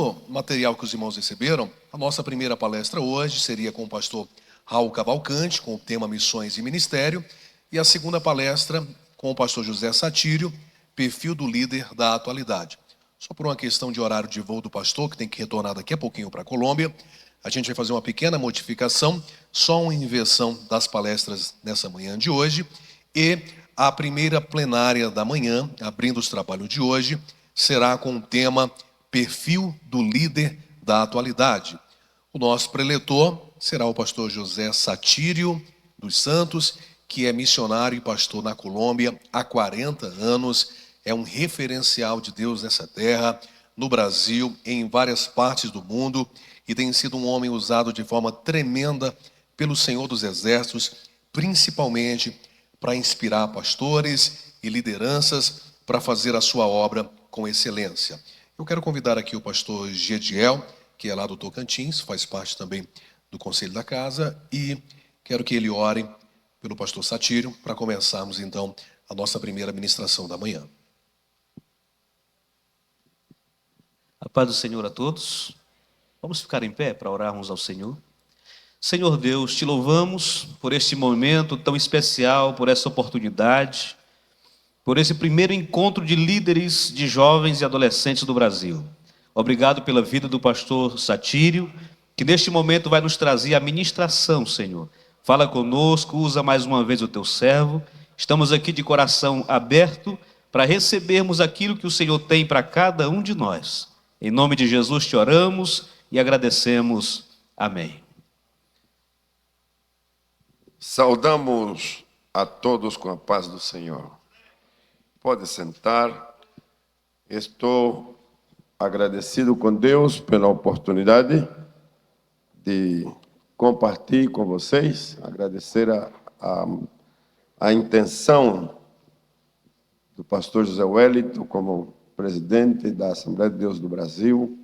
no material que os irmãos receberam, a nossa primeira palestra hoje seria com o pastor Raul Cavalcante, com o tema Missões e Ministério, e a segunda palestra com o pastor José Satírio, Perfil do Líder da Atualidade. Só por uma questão de horário de voo do pastor, que tem que retornar daqui a pouquinho para a Colômbia, a gente vai fazer uma pequena modificação, só uma inversão das palestras nessa manhã de hoje, e a primeira plenária da manhã, abrindo os trabalhos de hoje, será com o tema Perfil do Líder da Atualidade. O nosso preletor será o pastor José Satírio dos Santos, que é missionário e pastor na Colômbia há 40 anos, é um referencial de Deus nessa terra, no Brasil, em várias partes do mundo, e tem sido um homem usado de forma tremenda pelo Senhor dos Exércitos, principalmente para inspirar pastores e lideranças para fazer a sua obra com excelência. Eu quero convidar aqui o pastor Gediel, que é lá do Tocantins, faz parte também do Conselho da Casa, e quero que ele ore pelo pastor Satírio para começarmos então a nossa primeira ministração da manhã. A paz do Senhor a todos. Vamos ficar em pé para orarmos ao Senhor. Senhor Deus, te louvamos por este momento tão especial, por essa oportunidade, por esse primeiro encontro de líderes de jovens e adolescentes do Brasil. Obrigado pela vida do pastor Satírio, que neste momento vai nos trazer a ministração, Senhor. Fala conosco, usa mais uma vez o teu servo. Estamos aqui de coração aberto para recebermos aquilo que o Senhor tem para cada um de nós. Em nome de Jesus te oramos e agradecemos. Amém. Saudamos a todos com a paz do Senhor. Pode sentar. Estou agradecido com Deus pela oportunidade de compartilhar com vocês, agradecer a intenção do pastor José Wellington como presidente da Assembleia de Deus do Brasil,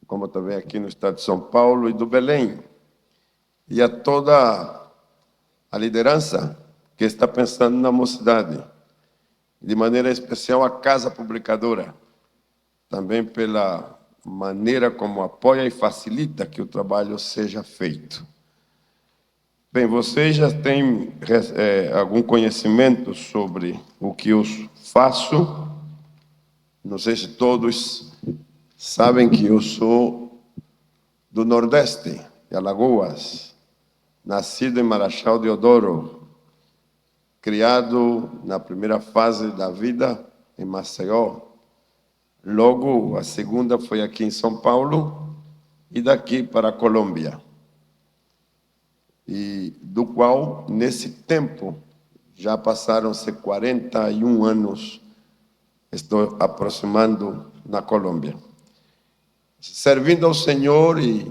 como também aqui no estado de São Paulo e do Belém, e a toda a liderança que está pensando na mocidade, de maneira especial a Casa Publicadora, também pela maneira como apoia e facilita que o trabalho seja feito. Bem, vocês já têm algum conhecimento sobre o que eu faço. Não sei se todos sabem que eu sou do Nordeste, de Alagoas, nascido em Marechal Deodoro, criado na primeira fase da vida em Maceió. Logo, a segunda foi aqui em São Paulo e daqui para a Colômbia. E do qual, nesse tempo, já passaram-se 41 anos, estou aproximando na Colômbia. Servindo ao Senhor e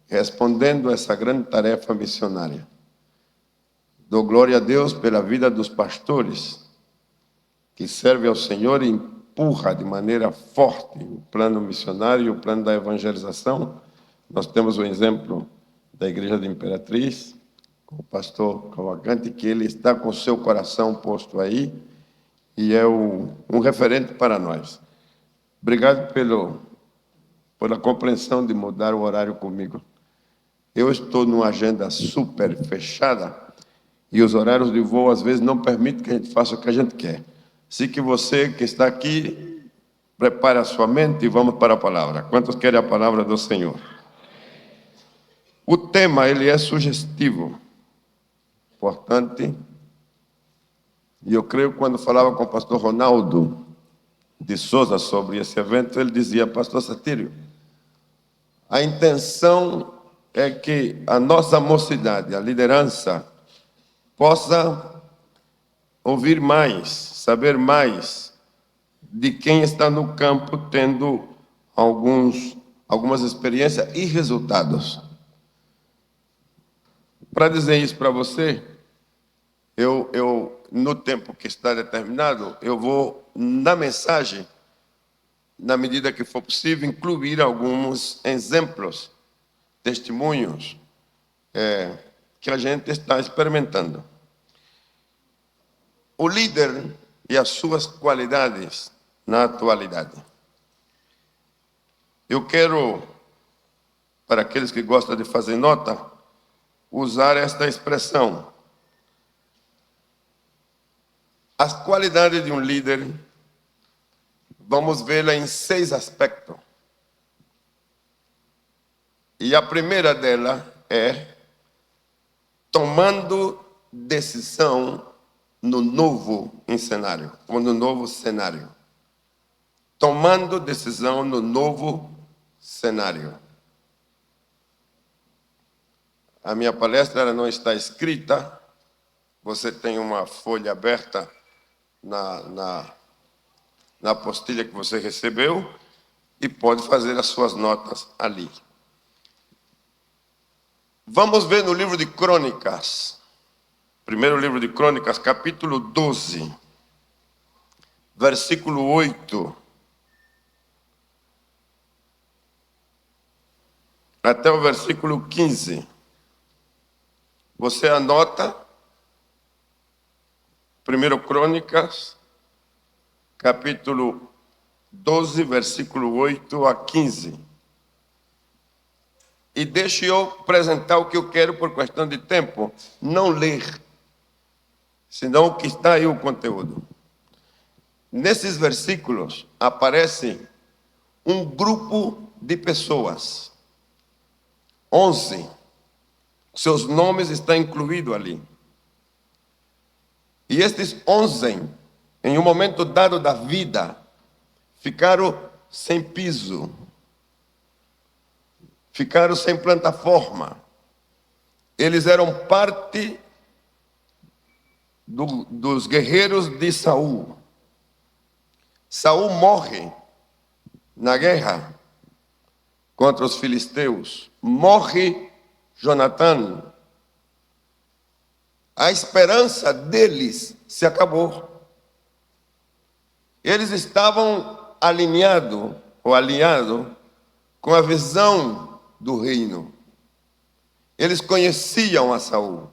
respondendo a essa grande tarefa missionária. Dou glória a Deus pela vida dos pastores, que servem ao Senhor e empurra de maneira forte o plano missionário e o plano da evangelização. Nós temos o exemplo da Igreja de Imperatriz, com o pastor Cavalcante, que ele está com o seu coração posto aí e é um referente para nós. Obrigado pela compreensão de mudar o horário comigo. Eu estou numa agenda super fechada e os horários de voo às vezes não permitem que a gente faça o que a gente quer. Assim que você que está aqui, prepare a sua mente e vamos para a palavra. Quantos querem a palavra do Senhor? O tema, ele é sugestivo, importante, e eu creio que quando falava com o pastor Ronaldo de Souza sobre esse evento, ele dizia: pastor Satírio, a intenção é que a nossa mocidade, a liderança, possa ouvir mais, saber mais de quem está no campo tendo algumas experiências e resultados. Para dizer isso para você, eu no tempo que está determinado, eu vou, na mensagem, na medida que for possível, incluir alguns exemplos, testemunhos que a gente está experimentando. O líder e as suas qualidades na atualidade. Eu quero, para aqueles que gostam de fazer nota, usar esta expressão. As qualidades de um líder, vamos vê-la em 6 aspectos. E a primeira dela é tomando decisão no novo cenário, ou no novo cenário. Tomando decisão no novo cenário. A minha palestra ela não está escrita, você tem uma folha aberta na apostila que você recebeu e pode fazer as suas notas ali. Vamos ver no livro de Crônicas, primeiro livro de Crônicas, capítulo 12, versículo 8, até o versículo 15. Você anota, primeiro Crônicas, capítulo 12, versículo 8 a 15. E deixe eu apresentar o que eu quero por questão de tempo, não ler, senão o que está aí o conteúdo. Nesses versículos aparece um grupo de pessoas, 11, seus nomes estão incluídos ali. E estes 11, em um momento dado da vida, ficaram sem piso, ficaram sem plataforma. Eles eram parte dos guerreiros de Saul. Saul morre na guerra contra os filisteus. Morre Jonatã. A esperança deles se acabou. Eles estavam alinhados com a visão do reino. Eles conheciam a Saul,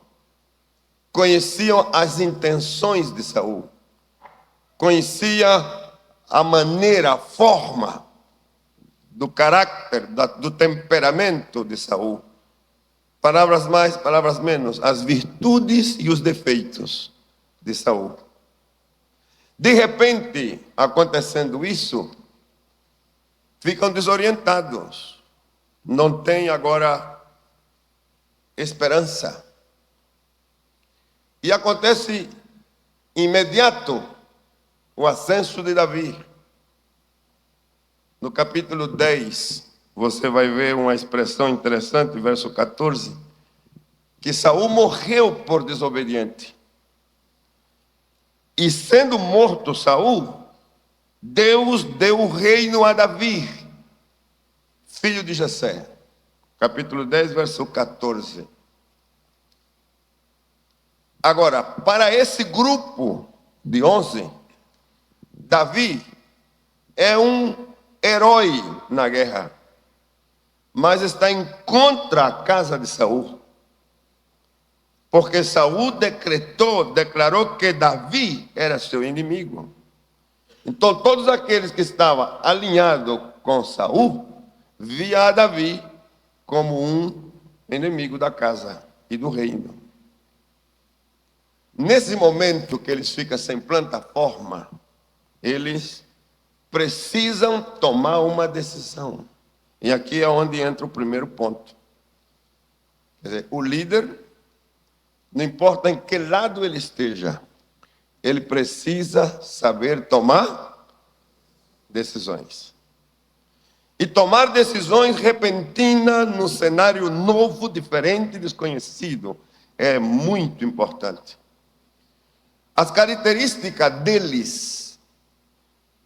conheciam as intenções de Saul, conheciam a maneira, a forma do caráter, do temperamento de Saul. Palavras mais, palavras menos, as virtudes e os defeitos de Saul. De repente, acontecendo isso, ficam desorientados. Não tem agora esperança. E acontece imediato o ascenso de Davi. No capítulo 10, você vai ver uma expressão interessante, verso 14, que Saul morreu por desobediente. E sendo morto Saul, Deus deu o reino a Davi, filho de Jessé. Capítulo 10, verso 14. Agora, para esse grupo de 11, Davi é um herói na guerra, mas está em contra a casa de Saul. Porque Saul declarou que Davi era seu inimigo. Então, todos aqueles que estavam alinhados com Saul, via a Davi como um inimigo da casa e do reino. Nesse momento que eles ficam sem plataforma, eles precisam tomar uma decisão. E aqui é onde entra o primeiro ponto. Quer dizer, o líder, não importa em que lado ele esteja, ele precisa saber tomar decisões. E tomar decisões repentinas no cenário novo, diferente, desconhecido, é muito importante. As características deles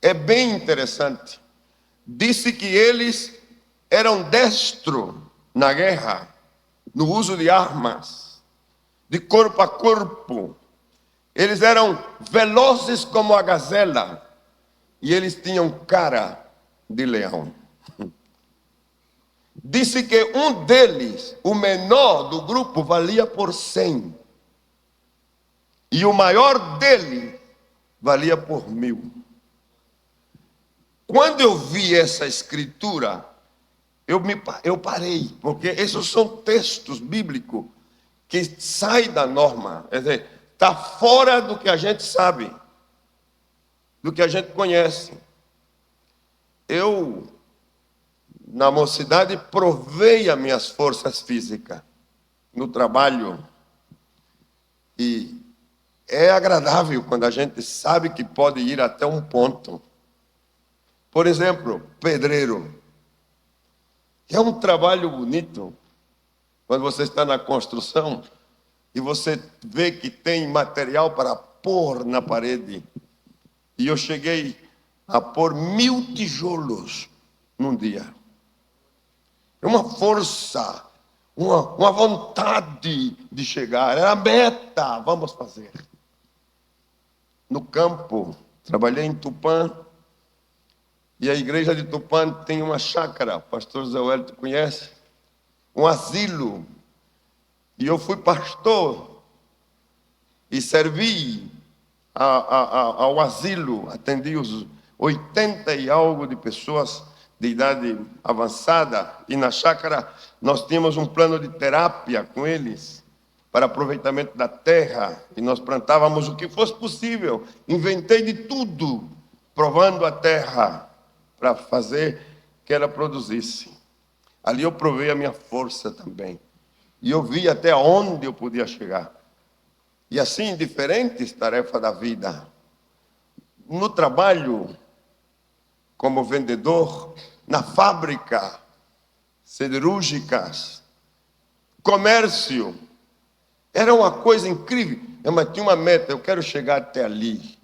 é bem interessante. Disse que eles eram destros na guerra, no uso de armas, de corpo a corpo. Eles eram velozes como a gazela e eles tinham cara de leão. Disse que um deles, o menor do grupo, valia por 100. E o maior dele valia por 1000. Quando eu vi essa escritura, eu parei, porque esses são textos bíblicos que saem da norma, quer dizer, está fora do que a gente sabe, do que a gente conhece. Eu, na mocidade, provei as minhas forças físicas no trabalho, e é agradável quando a gente sabe que pode ir até um ponto. Por exemplo, pedreiro. É um trabalho bonito quando você está na construção e você vê que tem material para pôr na parede. E eu cheguei a pôr 1000 tijolos num dia. É uma força, uma vontade de chegar. Era a meta, vamos fazer. No campo, trabalhei em Tupã. E a igreja de Tupã tem uma chácara, o pastor Zé Wellington conhece, um asilo. E eu fui pastor e servi ao asilo, atendi os 80 e algo de pessoas de idade avançada. E na chácara nós tínhamos um plano de terapia com eles, para aproveitamento da terra. E nós plantávamos o que fosse possível. Inventei de tudo, provando a terra, para fazer que ela produzisse. Ali eu provei a minha força também. E eu vi até onde eu podia chegar. E assim, diferentes tarefas da vida. No trabalho, como vendedor, na fábrica, siderúrgicas, comércio. Era uma coisa incrível. Mas tinha uma meta, eu quero chegar até ali.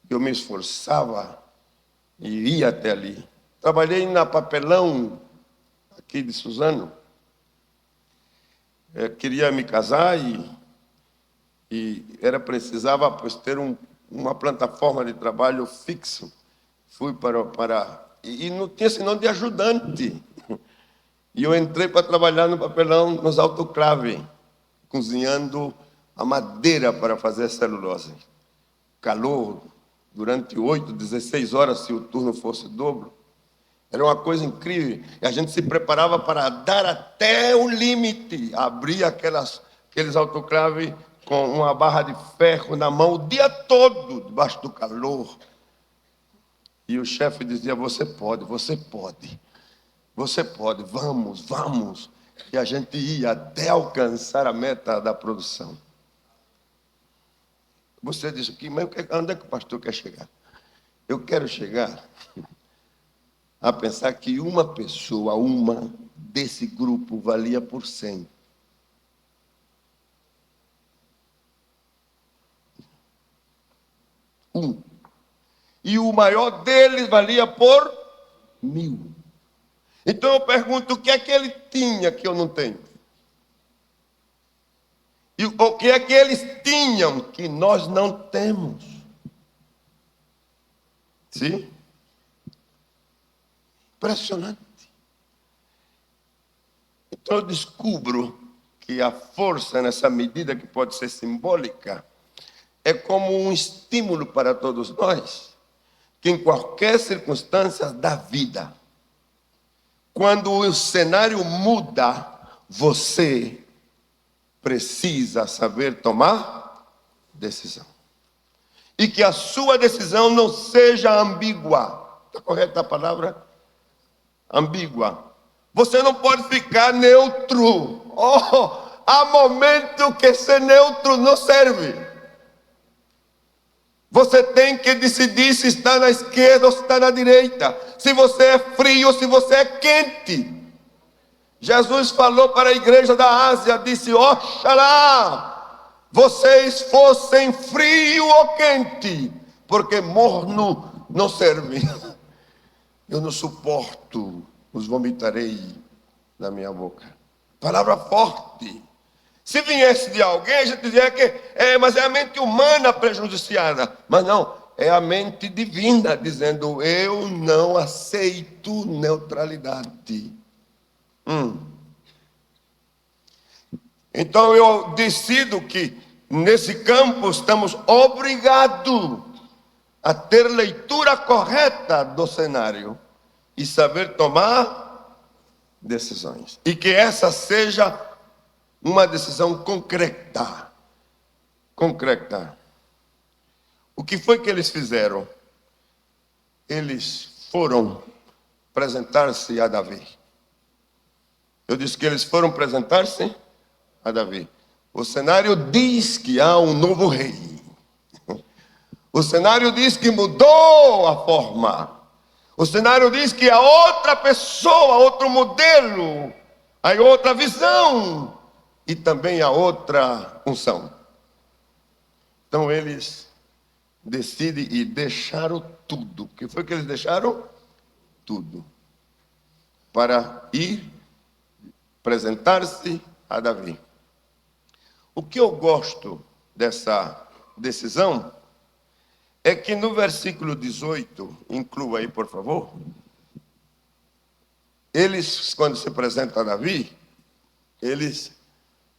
Eu me esforçava e ia até ali. Trabalhei na Papelão, aqui de Suzano. Eu queria me casar e precisava pois, ter uma plataforma de trabalho fixo. Fui e não tinha senão de ajudante. E eu entrei para trabalhar no Papelão, nos autoclaves, cozinhando a madeira para fazer celulose. Calor, durante 8, 16 horas, se o turno fosse dobro. Era uma coisa incrível. E a gente se preparava para dar até o limite. Abria aqueles autoclaves com uma barra de ferro na mão o dia todo, debaixo do calor. E o chefe dizia, você pode, você pode. Você pode, vamos, vamos. E a gente ia até alcançar a meta da produção. Você disse aqui, mas onde é que o pastor quer chegar? Eu quero chegar a pensar que uma pessoa, desse grupo, valia por 100. E o maior deles valia por 1000. Então eu pergunto, o que é que ele tinha que eu não tenho? E o que é que eles tinham que nós não temos? Sim? Impressionante. Então eu descubro que a força, nessa medida que pode ser simbólica, é como um estímulo para todos nós, que em qualquer circunstância da vida, quando o cenário muda, você precisa saber tomar decisão. E que a sua decisão não seja ambígua. Está correta a palavra? Ambígua. Você não pode ficar neutro. Há momento que ser neutro não serve. Você tem que decidir se está na esquerda ou se está na direita. Se você é frio ou se você é quente. Jesus falou para a igreja da Ásia, disse, oxalá vocês fossem frio ou quente, porque morno não serve. Eu não suporto, os vomitarei na minha boca. Palavra forte. Se viesse de alguém, a gente dizia que mas é a mente humana prejudiciada. Mas não, é a mente divina dizendo, eu não aceito neutralidade. Então eu decido que nesse campo estamos obrigados a ter leitura correta do cenário e saber tomar decisões. E que essa seja uma decisão concreta. Concreta. O que foi que eles fizeram? Eles foram apresentar-se a Davi. Eu disse que eles foram apresentar-se a Davi. O cenário diz que há um novo rei. O cenário diz que mudou a forma. O cenário diz que há outra pessoa, outro modelo, há outra visão e também há outra unção. Então eles decidem e deixaram tudo. O que foi que eles deixaram? Tudo. Para ir apresentar-se a Davi. O que eu gosto dessa decisão é que no versículo 18, inclua aí, por favor, eles, quando se apresentam a Davi,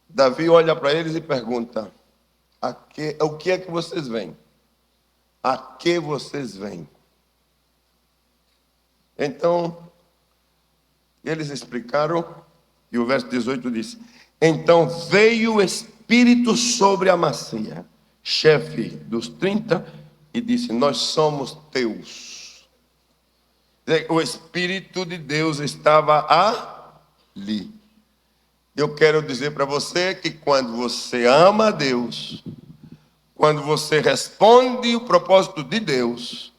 Davi olha para eles e pergunta, o que é que vocês vêm? A que vocês vêm? Então, eles explicaram, e o verso 18 diz, então veio o Espírito sobre Amacia, chefe dos 30, e disse, nós somos teus. O Espírito de Deus estava ali. Eu quero dizer para você que quando você ama a Deus, quando você responde o propósito de Deus,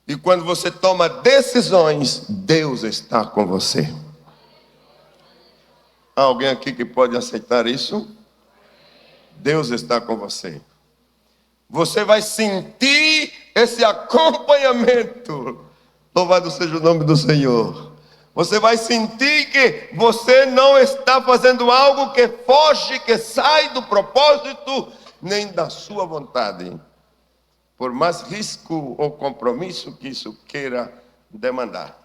e quando você toma decisões, Deus está com você. Há alguém aqui que pode aceitar isso? Deus está com você. Você vai sentir esse acompanhamento. Louvado seja o nome do Senhor. Você vai sentir que você não está fazendo algo que foge, que sai do propósito, nem da sua vontade. Por mais risco ou compromisso que isso queira demandar.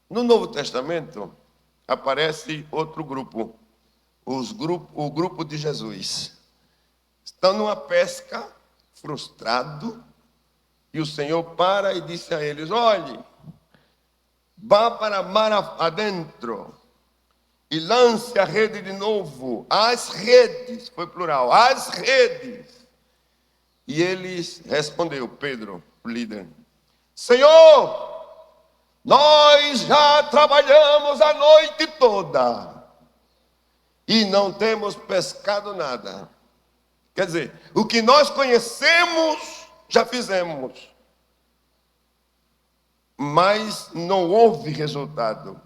No Novo Testamento, aparece outro grupo. O grupo de Jesus. Estão numa pesca, frustrado, e o Senhor para e disse a eles, olhe, vá para mar adentro e lance a rede de novo, as redes, foi plural, as redes. E eles respondeu, Pedro, o líder, Senhor, nós já trabalhamos a noite toda e não temos pescado nada. Quer dizer, o que nós conhecemos, já fizemos. Mas não houve resultado.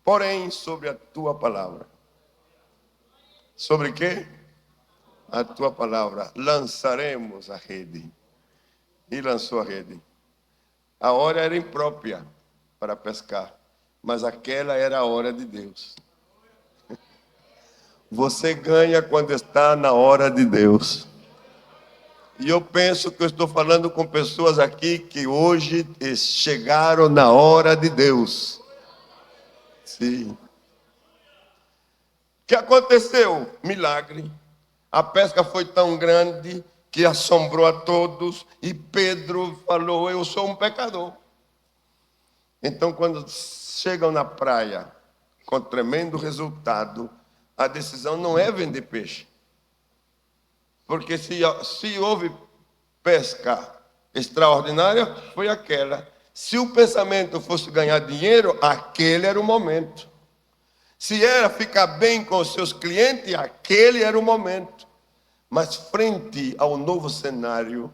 Porém, sobre a tua palavra. Sobre quê? A tua palavra. Lançaremos a rede. E lançou a rede. A hora era imprópria para pescar. Mas aquela era a hora de Deus. Você ganha quando está na hora de Deus. E eu penso que eu estou falando com pessoas aqui que hoje chegaram na hora de Deus. Sim. O que aconteceu? Milagre. A pesca foi tão grande que assombrou a todos. E Pedro falou, eu sou um pecador. Então, quando chegam na praia, com tremendo resultado, a decisão não é vender peixe. Porque se houve pesca extraordinária, foi aquela. Se o pensamento fosse ganhar dinheiro, aquele era o momento. Se era ficar bem com os seus clientes, aquele era o momento. Mas frente ao novo cenário,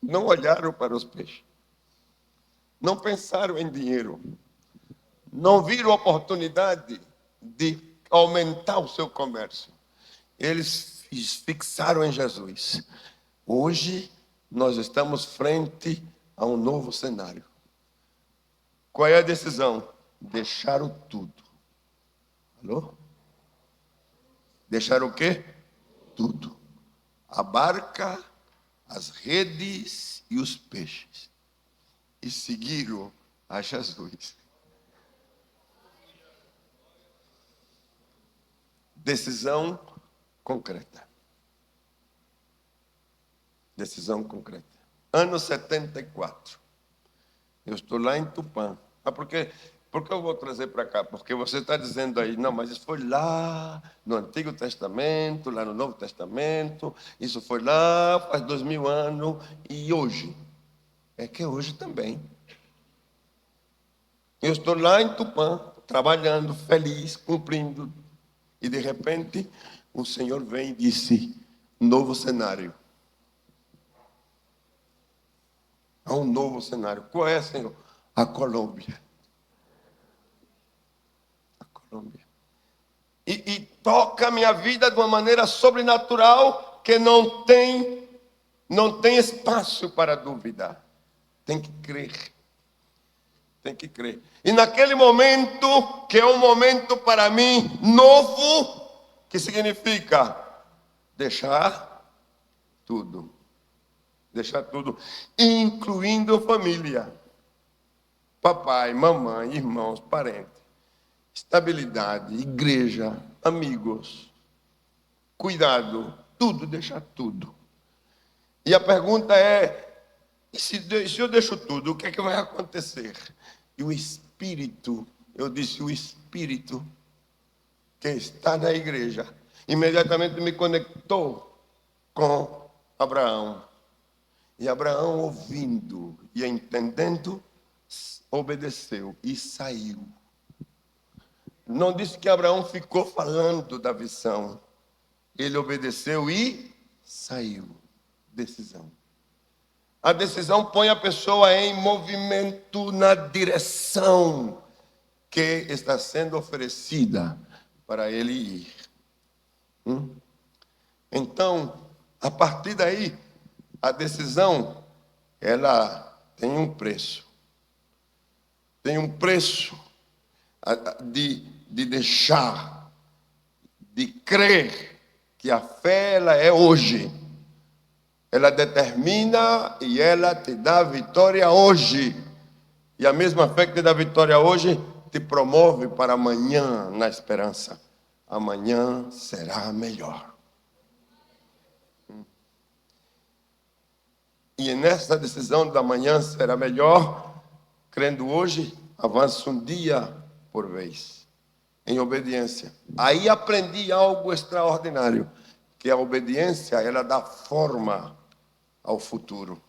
não olharam para os peixes. Não pensaram em dinheiro. Não viram oportunidade de aumentar o seu comércio. Eles fixaram em Jesus. Hoje, nós estamos frente a um novo cenário. Qual é a decisão? Deixaram tudo. Alô? Deixaram o quê? Tudo. A barca, as redes e os peixes. E seguiram a Jesus. Decisão concreta. Decisão concreta. Ano 74. Eu estou lá em Tupã. Por que eu vou trazer para cá? Porque você está dizendo aí, não, mas isso foi lá no Antigo Testamento, lá no Novo Testamento, isso foi lá faz 2000 anos, e hoje? É que hoje também. Eu estou lá em Tupã, trabalhando, feliz, cumprindo, e de repente o Senhor vem e disse, novo cenário. Há um novo cenário. Qual é, Senhor? A Colômbia. A Colômbia. E toca a minha vida de uma maneira sobrenatural que não tem espaço para dúvida. Tem que crer. Tem que crer. E naquele momento, que é um momento para mim novo, que significa deixar tudo. Deixar tudo, incluindo família. Papai, mamãe, irmãos, parentes. Estabilidade, igreja, amigos. Cuidado, tudo, deixar tudo. E a pergunta é, e se eu deixo tudo, o que é que vai acontecer? E o Espírito, eu disse, o Espírito que está na igreja, imediatamente me conectou com Abraão. E Abraão, ouvindo e entendendo, obedeceu e saiu. Não disse que Abraão ficou falando da visão. Ele obedeceu e saiu. Decisão. A decisão põe a pessoa em movimento na direção que está sendo oferecida para ele ir. Então, a partir daí, a decisão, ela tem um preço. Tem um preço de deixar, de crer que a fé, ela é hoje. Ela determina e ela te dá vitória hoje. E a mesma fé que te dá vitória hoje, te promove para amanhã na esperança. Amanhã será melhor. E nessa decisão da manhã será melhor, crendo hoje, avanço um dia por vez, em obediência. Aí aprendi algo extraordinário, que a obediência, ela dá forma ao futuro.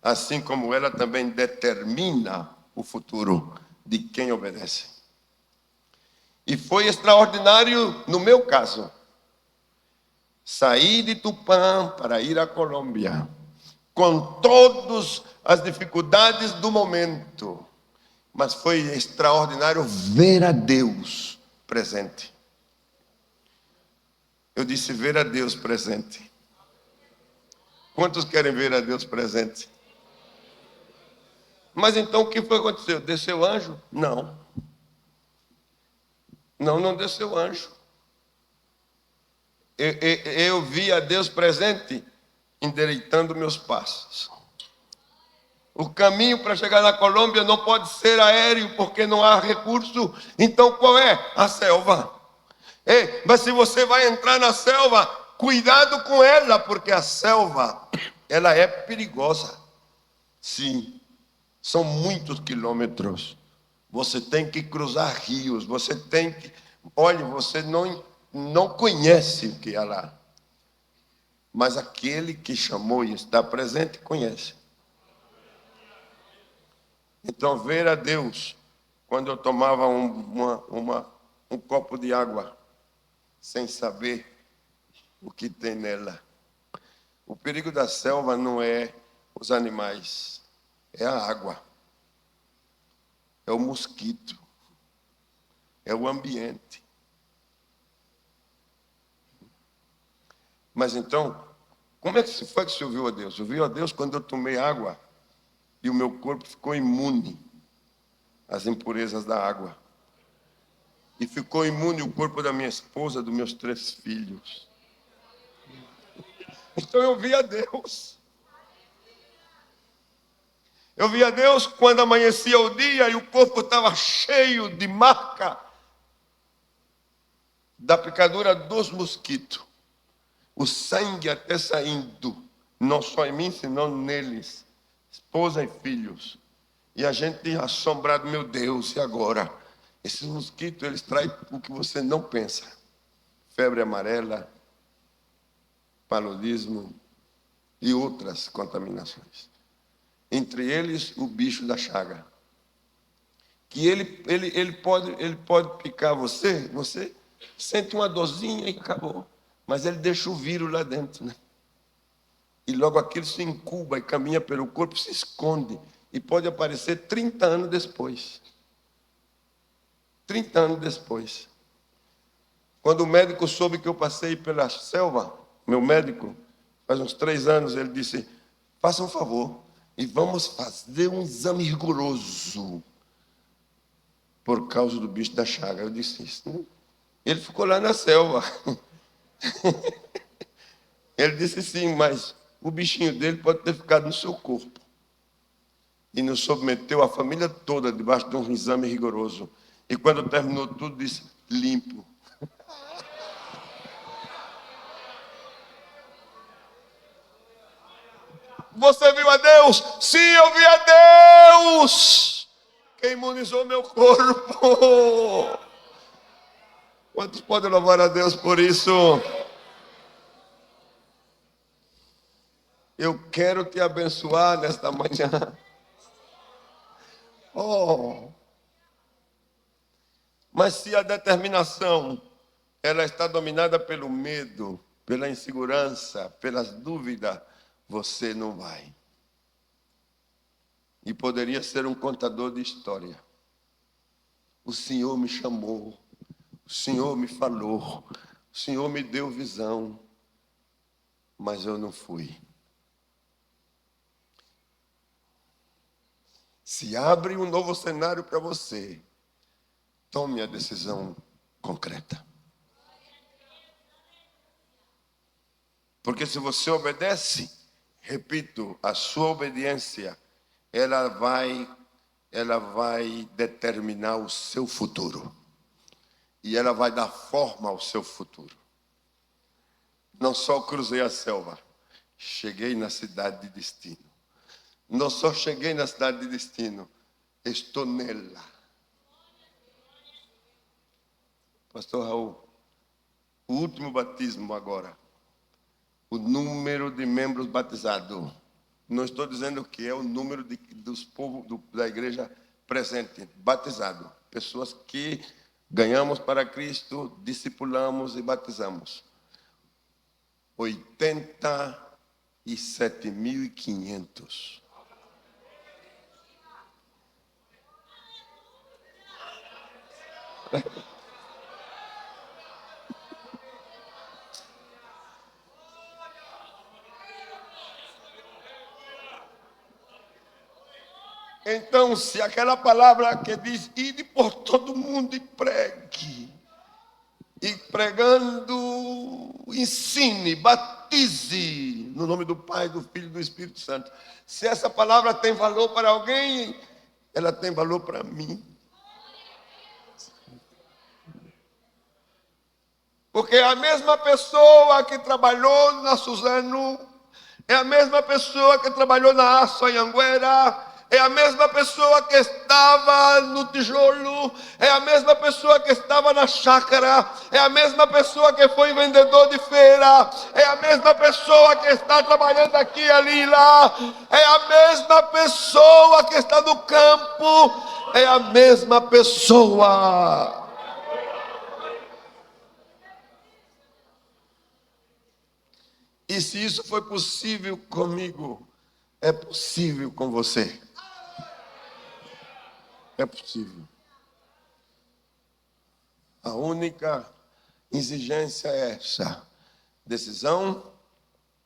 Assim como ela também determina o futuro de quem obedece. E foi extraordinário no meu caso. Saí de Tupã para ir à Colômbia, com todas as dificuldades do momento. Mas foi extraordinário ver a Deus presente. Eu disse ver a Deus presente. Quantos querem ver a Deus presente? Mas então o que foi que aconteceu? Desceu anjo? Não. Não desceu anjo. Eu vi a Deus presente endireitando meus passos. O caminho para chegar na Colômbia não pode ser aéreo, porque não há recurso. Então qual é? A selva. Mas se você vai entrar na selva, cuidado com ela, porque a selva, ela é perigosa. Sim, são muitos quilômetros. Você tem que cruzar rios, você tem que... Olha, você não conhece o que há lá. Mas aquele que chamou e está presente, conhece. Então, ver a Deus, quando eu tomava um copo de água, sem saber o que tem nela. O perigo da selva não é os animais, é a água, é o mosquito, é o ambiente. Mas então, como é que foi que você ouviu a Deus? Eu ouvi a Deus quando eu tomei água e o meu corpo ficou imune às impurezas da água. E ficou imune o corpo da minha esposa, dos meus 3 filhos. Então eu vi a Deus. Eu vi a Deus quando amanhecia o dia e o corpo estava cheio de marca da picadura dos mosquitos. O sangue até saindo não só em mim, senão neles, esposa e filhos. E a gente assombrado, meu Deus, e agora? Esses mosquitos, eles traem o que você não pensa. Febre amarela, paludismo e outras contaminações. Entre eles, o bicho da chaga. Que ele pode picar você sente uma dorzinha e acabou. Mas ele deixa o vírus lá dentro, né? E logo aquilo se incuba e caminha pelo corpo, se esconde. E pode aparecer 30 anos depois. 30 anos depois. Quando o médico soube que eu passei pela selva, meu médico, faz uns 3 anos, ele disse, faça um favor e vamos fazer um exame rigoroso por causa do bicho da chaga. Eu disse isso. Né? Ele ficou lá na selva. Ele disse sim, mas o bichinho dele pode ter ficado no seu corpo. E nos submeteu a família toda debaixo de um exame rigoroso. E quando terminou tudo, disse, limpo. Você viu a Deus? Sim, eu vi a Deus! Que imunizou meu corpo. Quantos podem louvar a Deus por isso? Eu quero te abençoar nesta manhã. Oh! Mas se a determinação ela está dominada pelo medo, pela insegurança, pelas dúvidas, você não vai. E poderia ser um contador de história. O Senhor me chamou, o Senhor me falou, o Senhor me deu visão, mas eu não fui. Se abre um novo cenário para você, tome a decisão concreta. Porque se você obedece, repito, a sua obediência, ela vai determinar o seu futuro. E ela vai dar forma ao seu futuro. Não só cruzei a selva, cheguei na cidade de destino. Não só cheguei na cidade de destino, estou nela. Pastor Raul, o último batismo agora. O número de membros batizados. Não estou dizendo que é o número dos povos da igreja presente, batizado. Pessoas que ganhamos para Cristo, discipulamos e batizamos. 87.500. Então, se aquela palavra que diz, ide por todo mundo e pregue, e pregando, ensine, batize, no nome do Pai, do Filho e do Espírito Santo. Se essa palavra tem valor para alguém, ela tem valor para mim. Porque é a mesma pessoa que trabalhou na Suzano, é a mesma pessoa que trabalhou na Aço Anhanguera, é a mesma pessoa que estava no tijolo, é a mesma pessoa que estava na chácara, é a mesma pessoa que foi vendedor de feira, é a mesma pessoa que está trabalhando aqui, ali e lá, é a mesma pessoa que está no campo, é a mesma pessoa. E se isso foi possível comigo, é possível com você. É possível. A única exigência é essa: decisão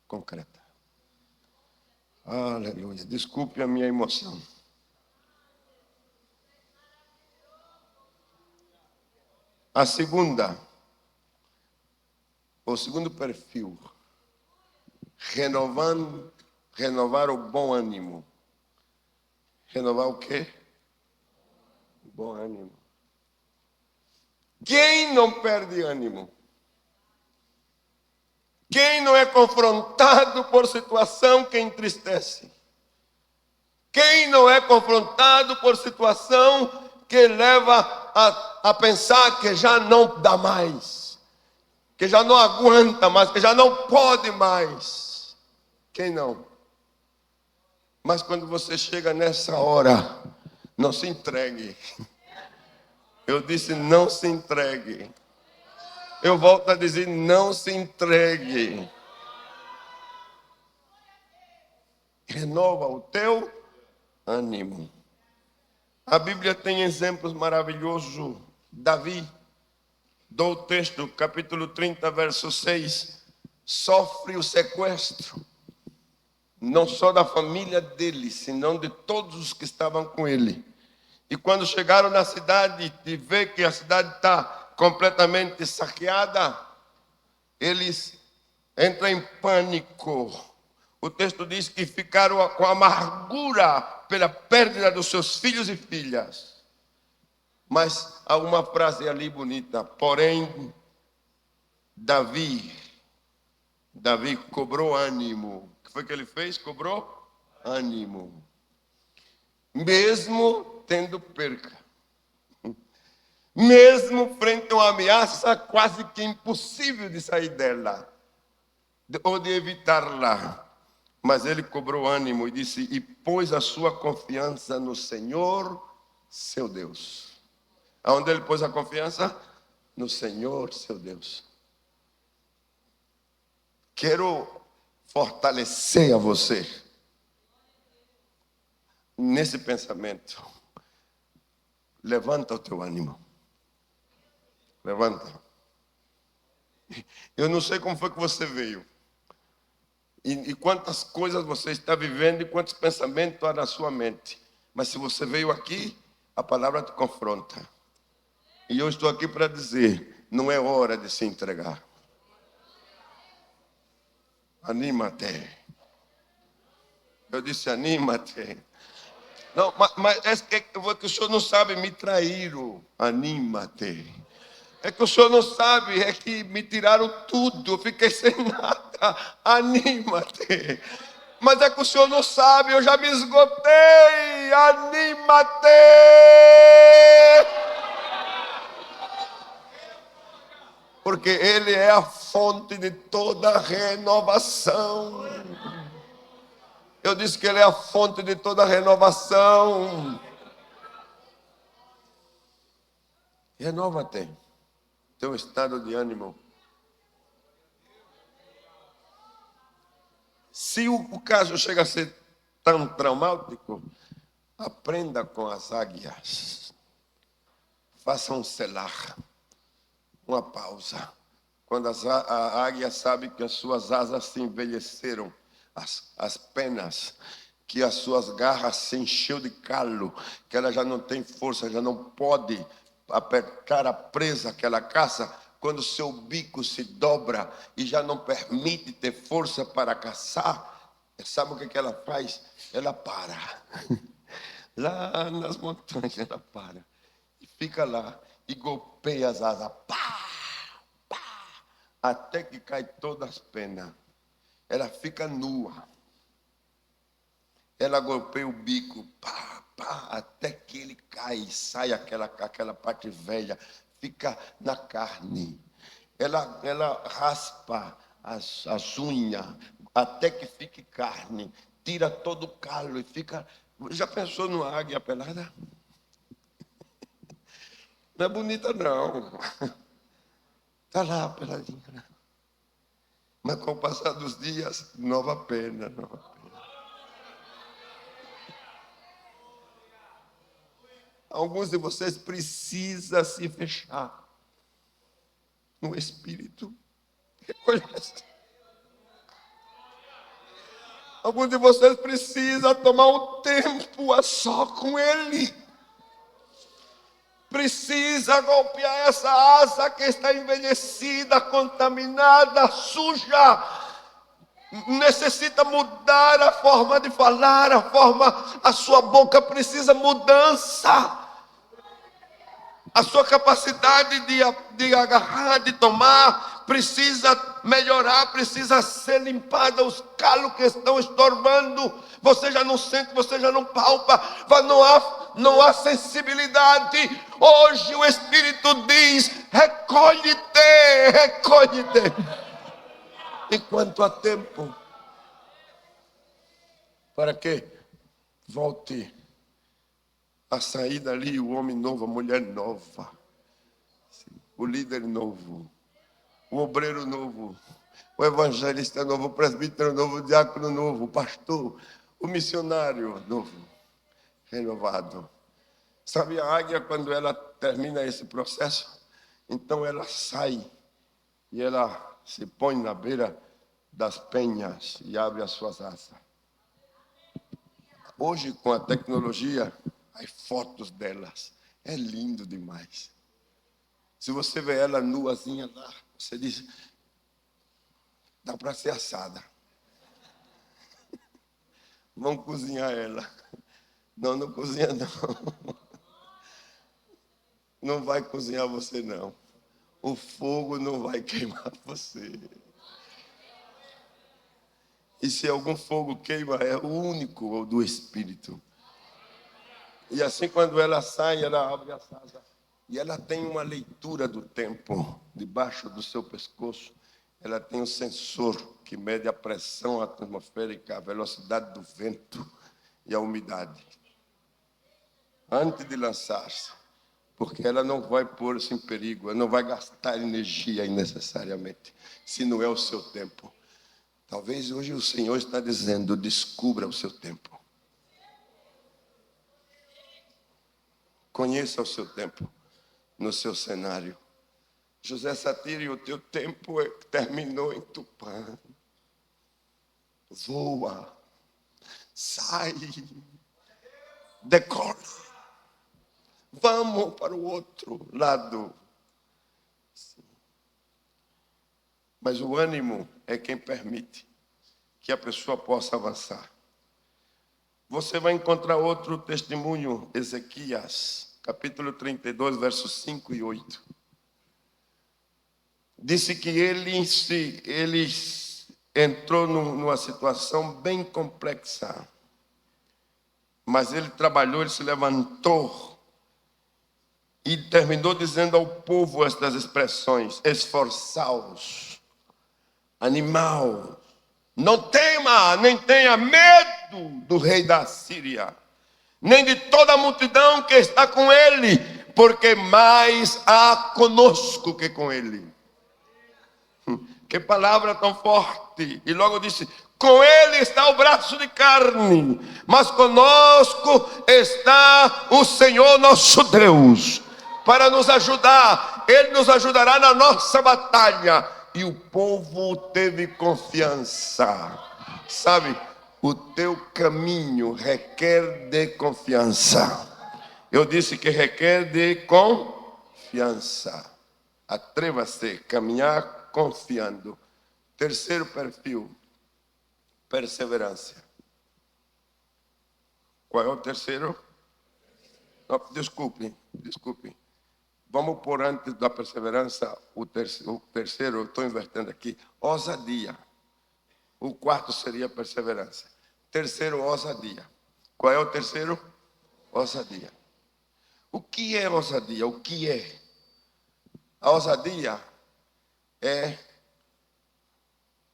concreta. Aleluia. Desculpe a minha emoção. O segundo perfil, renovar o bom ânimo. Renovar o quê? Bom ânimo. Quem não perde ânimo? Quem não é confrontado por situação que entristece? Quem não é confrontado por situação que leva a pensar que já não dá mais, que já não aguenta mais, que já não pode mais? Quem não? Mas quando você chega nessa hora, não se entregue. Eu disse, não se entregue. Eu volto a dizer, não se entregue. Renova o teu ânimo. A Bíblia tem exemplos maravilhosos. Davi, dou o texto, capítulo 30, verso 6, sofre o sequestro, não só da família dele, senão de todos os que estavam com ele. E quando chegaram na cidade e vê que a cidade está completamente saqueada, eles entram em pânico. O texto diz que ficaram com amargura pela perda dos seus filhos e filhas. Mas há uma frase ali bonita. Porém, Davi cobrou ânimo. O que foi que ele fez? Cobrou ânimo. Mesmo tendo perca. Mesmo frente a uma ameaça quase que impossível de sair dela. Ou de evitá-la. Mas ele cobrou ânimo e disse, e pôs a sua confiança no Senhor, seu Deus. Aonde ele pôs a confiança? No Senhor, seu Deus. Quero fortalecer a você nesse pensamento. Levanta o teu ânimo. Levanta. Eu não sei como foi que você veio. E quantas coisas você está vivendo e quantos pensamentos há na sua mente. Mas se você veio aqui, a palavra te confronta. E eu estou aqui para dizer, não é hora de se entregar. Anima-te. Eu disse, anima-te. Não, mas é que o senhor não sabe, me traíram. Anima-te. É que o senhor não sabe, é que me tiraram tudo, eu fiquei sem nada. Anima-te. Mas é que o senhor não sabe, eu já me esgotei. Anima-te. Porque Ele é a fonte de toda renovação. Eu disse que Ele é a fonte de toda renovação. Renova-te. Teu estado de ânimo. Se o caso chega a ser tão traumático, aprenda com as águias. Faça um selar, uma pausa. Quando a águia sabe que as suas asas se envelheceram, as penas, que as suas garras se encheu de calo, que ela já não tem força, já não pode apertar a presa que ela caça, quando seu bico se dobra e já não permite ter força para caçar, sabe o que ela faz? Ela para. Lá nas montanhas ela para. E fica lá e golpeia as asas. Pá, pá, até que cai todas as penas. Ela fica nua. Ela golpeia o bico, pá, pá, até que ele cai e sai aquela parte velha, fica na carne. Ela raspa as unhas, até que fique carne, tira todo o calo e fica... Já pensou numa águia pelada? Não é bonita, não. Está lá peladinha, né? Mas com o passar dos dias, nova pena, nova pena. Alguns de vocês precisam se fechar no Espírito. Reconhece. Alguns de vocês precisam tomar um tempo a só com Ele. Precisa golpear essa asa que está envelhecida, contaminada, suja. Necessita mudar a forma de falar, a sua boca precisa mudança. A sua capacidade de agarrar, de tomar precisa melhorar, precisa ser limpada, os calos que estão estorbando, você já não sente, você já não palpa, não há sensibilidade. Hoje o Espírito diz: recolhe-te, recolhe-te, enquanto há tempo, para que volte a sair dali o homem novo, a mulher nova, o líder novo, o obreiro novo, o evangelista novo, o presbítero novo, o diácono novo, o pastor, o missionário novo, renovado. Sabe a águia, quando ela termina esse processo, então ela sai e ela se põe na beira das penhas e abre as suas asas. Hoje, com a tecnologia, as fotos delas, é lindo demais. Se você vê ela nuazinha lá, você diz: dá para ser assada. Vamos cozinhar ela. Não, não cozinha não. Não vai cozinhar você não. O fogo não vai queimar você. E se algum fogo queima, é o único do Espírito. E assim, quando ela sai, ela abre as asas. E ela tem uma leitura do tempo debaixo do seu pescoço. Ela tem um sensor que mede a pressão atmosférica, a velocidade do vento e a umidade. Antes de lançar-se, porque ela não vai pôr-se em perigo, ela não vai gastar energia innecessariamente, se não é o seu tempo. Talvez hoje o Senhor está dizendo: descubra o seu tempo. Conheça o seu tempo no seu cenário. José Satírio, o teu tempo terminou em Tupã. Voa, sai, decola. Vamos para o outro lado. Mas o ânimo é quem permite que a pessoa possa avançar. Você vai encontrar outro testemunho, Ezequias, capítulo 32, versos 5 e 8. Disse que ele entrou numa situação bem complexa, mas ele trabalhou, ele se levantou e terminou dizendo ao povo estas expressões: esforçaos, animal, não tema, nem tenha medo do rei da Síria, nem de toda a multidão que está com ele, porque mais há conosco que com ele. Que palavra tão forte! E logo disse: com ele está o braço de carne, mas conosco está o Senhor nosso Deus, para nos ajudar. Ele nos ajudará na nossa batalha. E o povo teve confiança. Sabe, o teu caminho requer de confiança. Eu disse que requer de confiança. Atreva-se a caminhar confiando. Terceiro perfil, perseverança. Qual é o terceiro? Não, desculpe. Vamos pôr antes da perseverança o terceiro, eu estou invertendo aqui, ousadia. O quarto seria perseverança. Terceiro, ousadia. Qual é o terceiro? Ousadia. O que é ousadia? O que é? A ousadia é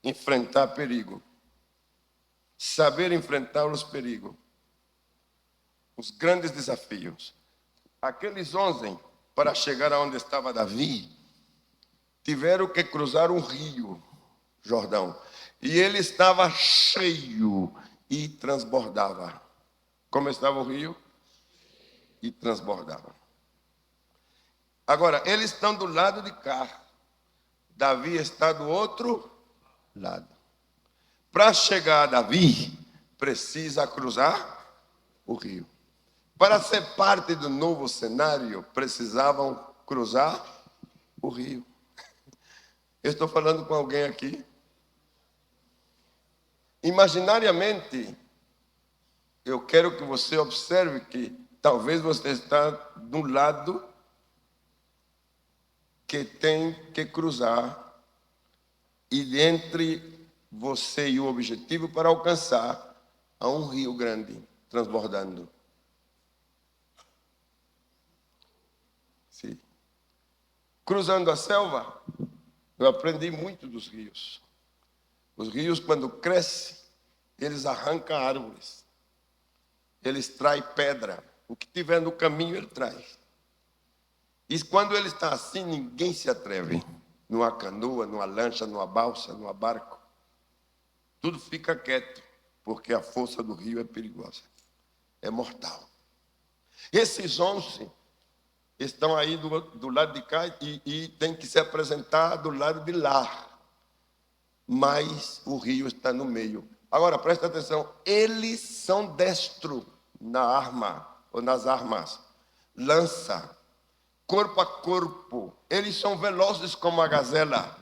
enfrentar perigo. Saber enfrentar os perigos. Os grandes desafios. Aqueles 11, para chegar aonde estava Davi, tiveram que cruzar um rio, Jordão. E ele estava cheio e transbordava. Como estava o rio? E transbordava. Agora, eles estão do lado de cá. Davi está do outro lado. Para chegar a Davi, precisa cruzar o rio. Para ser parte do novo cenário, precisavam cruzar o rio. Eu estou falando com alguém aqui. Imaginariamente, eu quero que você observe que talvez você está do lado que tem que cruzar e entre você e o objetivo para alcançar a um rio grande transbordando. Sim. Cruzando a selva, eu aprendi muito dos rios. Os rios, quando crescem, eles arrancam árvores. Eles traem pedra. O que tiver no caminho, ele traz. E quando ele está assim, ninguém se atreve. Numa canoa, numa lancha, numa balsa, numa barco. Tudo fica quieto, porque a força do rio é perigosa. É mortal. Esses 11 estão aí do lado de cá e tem que se apresentar do lado de lá. Mas o rio está no meio. Agora, presta atenção. Eles são destros na arma, ou nas armas. Lança, corpo a corpo. Eles são velozes como a gazela.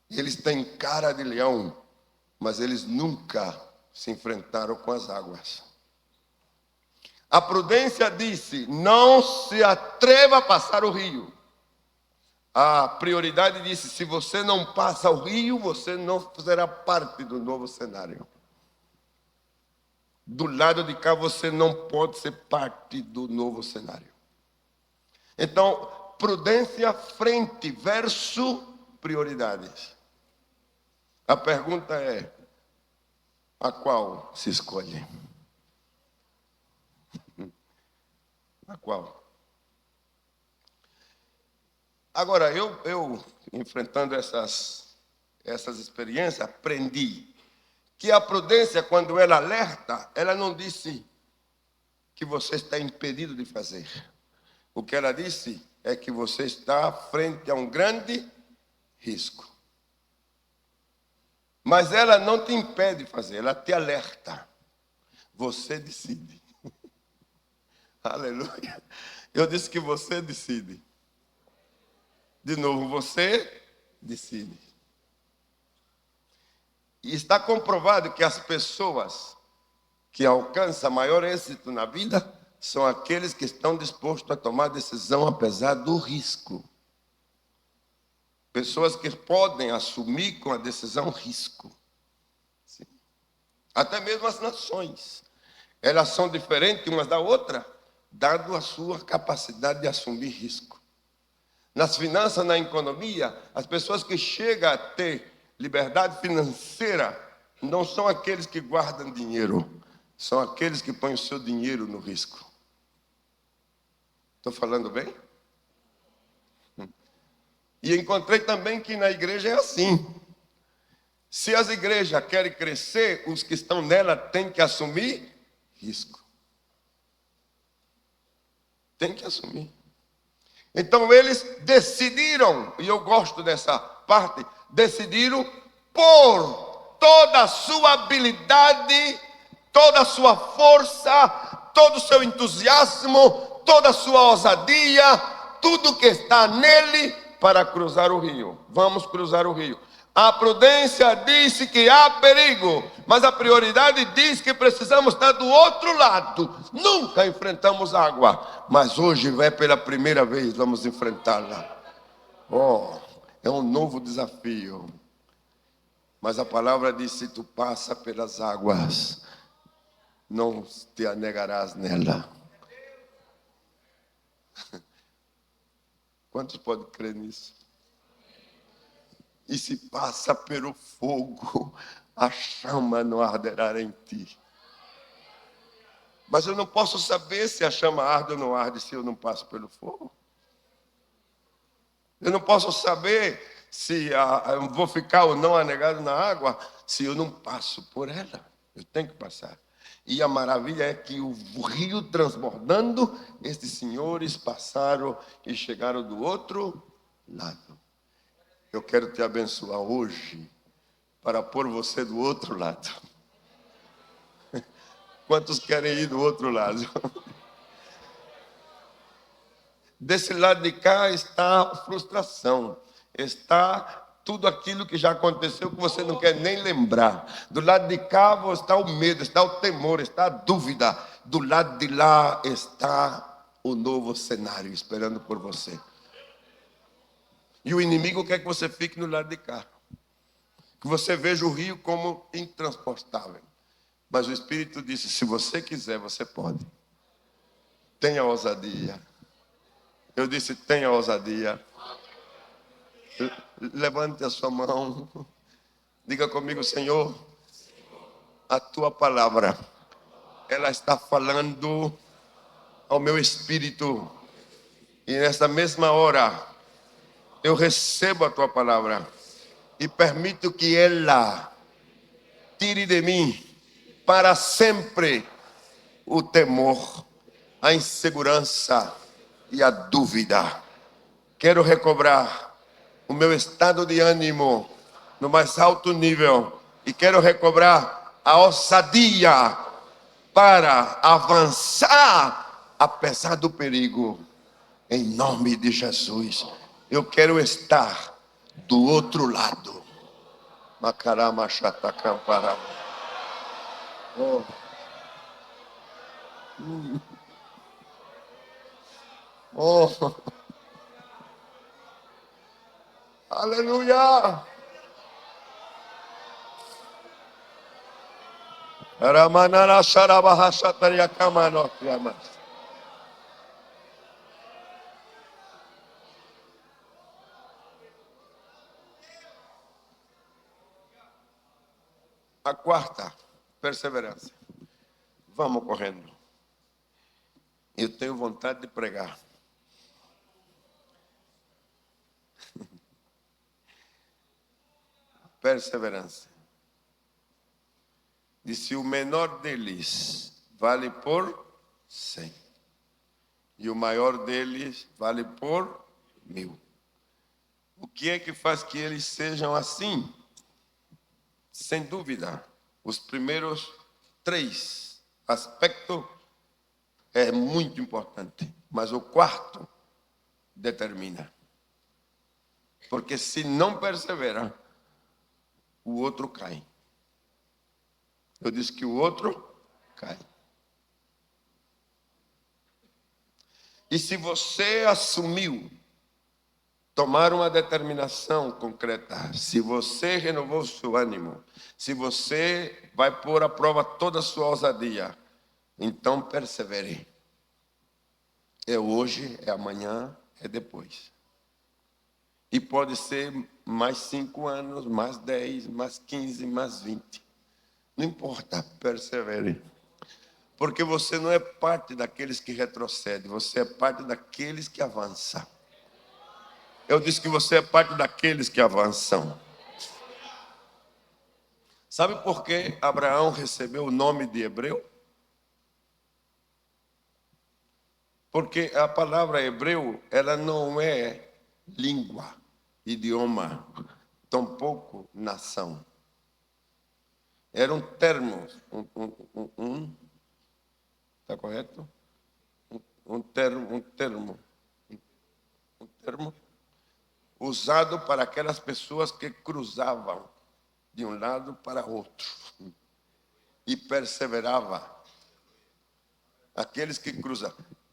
Eles têm cara de leão, mas eles nunca se enfrentaram com as águas. A prudência disse: não se atreva a passar o rio. A prioridade disse: se você não passa o rio, você não fará parte do novo cenário. Do lado de cá, você não pode ser parte do novo cenário. Então, prudência frente versus prioridades. A pergunta é: a qual se escolhe? A qual? Agora, eu enfrentando essas experiências, aprendi que a prudência, quando ela alerta, ela não disse que você está impedido de fazer. O que ela disse é que você está frente a um grande risco. Mas ela não te impede de fazer, ela te alerta. Você decide. Aleluia. Eu disse que você decide. De novo, você decide. E está comprovado que as pessoas que alcançam maior êxito na vida são aqueles que estão dispostos a tomar decisão apesar do risco. Pessoas que podem assumir com a decisão risco. Sim. Até mesmo as nações. Elas são diferentes umas da outra, dado a sua capacidade de assumir risco. Nas finanças, na economia, as pessoas que chegam a ter liberdade financeira não são aqueles que guardam dinheiro, são aqueles que põem o seu dinheiro no risco. Estou falando bem? E encontrei também que na igreja é assim. Se as igrejas querem crescer, os que estão nela têm que assumir risco. Tem que assumir. Então eles decidiram, e eu gosto dessa parte, decidiram por toda a sua habilidade, toda a sua força, todo o seu entusiasmo, toda a sua ousadia, tudo que está nele para cruzar o rio. Vamos cruzar o rio. A prudência disse que há perigo, mas a prioridade diz que precisamos estar do outro lado. Nunca enfrentamos água, mas hoje vai pela primeira vez, vamos enfrentá-la. Oh, é um novo desafio. Mas a palavra diz: se tu passa pelas águas, não te anegarás nela. Quantos podem crer nisso? E se passa pelo fogo, a chama não arderá em ti. Mas eu não posso saber se a chama arde ou não arde se eu não passo pelo fogo. Eu não posso saber se eu vou ficar ou não anegado na água se eu não passo por ela. Eu tenho que passar. E a maravilha é que o rio transbordando, estes senhores passaram e chegaram do outro lado. Eu quero te abençoar hoje para pôr você do outro lado. Quantos querem ir do outro lado? Desse lado de cá está a frustração, está tudo aquilo que já aconteceu que você não quer nem lembrar. Do lado de cá está o medo, está o temor, está a dúvida. Do lado de lá está o novo cenário esperando por você. E o inimigo quer que você fique no lado de cá. que você veja o rio como intransportável. Mas o Espírito disse: se você quiser, você pode. Tenha ousadia. Eu disse: tenha ousadia. Levante a sua mão. Diga comigo: Senhor, a tua palavra, ela está falando ao meu espírito. E nessa mesma hora, eu recebo a tua palavra e permito que ela tire de mim para sempre o temor, a insegurança e a dúvida. Quero recobrar o meu estado de ânimo no mais alto nível e quero recobrar a ousadia para avançar apesar do perigo. Em nome de Jesus, eu quero estar do outro lado. Macarama chata campará. Oh. Oh. Aleluia. Ramanara sharabaha shataria kamano yamas. A quarta, perseverança. Vamos correndo. Eu tenho vontade de pregar. Perseverança. Disse: o menor deles vale por 100. E o maior deles vale por 1000. O que é que faz que eles sejam assim? Sem dúvida, os primeiros 3 aspectos é muito importante, mas o quarto determina. Porque se não persevera, o outro cai. Eu disse que o outro cai. E se você assumiu tomar uma determinação concreta, se você renovou seu ânimo, se você vai pôr à prova toda a sua ousadia, então persevere. É hoje, é amanhã, é depois. E pode ser mais 5 anos, mais 10, mais 15, mais 20. Não importa, persevere. Porque você não é parte daqueles que retrocedem, você é parte daqueles que avançam. Eu disse que você é parte daqueles que avançam. Sabe por que Abraão recebeu o nome de hebreu? Porque a palavra hebreu, ela não é língua, idioma, tampouco nação. Era um termo, está correto? Um termo usado para aquelas pessoas que cruzavam de um lado para outro e perseverava. Aqueles que cruzam.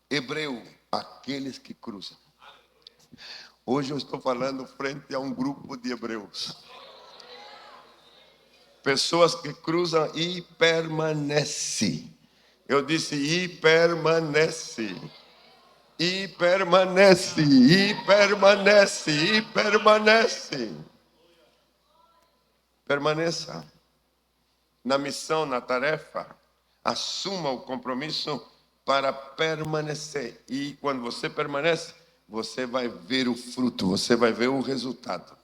Hebreu, aqueles que cruzam. Hoje eu estou falando frente a um grupo de hebreus. Pessoas que cruzam e permanecem. Eu disse e permanece. E permanece, e permanece, e permanece. Permaneça na missão, na tarefa. Assuma o compromisso para permanecer. E quando você permanece, você vai ver o fruto, você vai ver o resultado.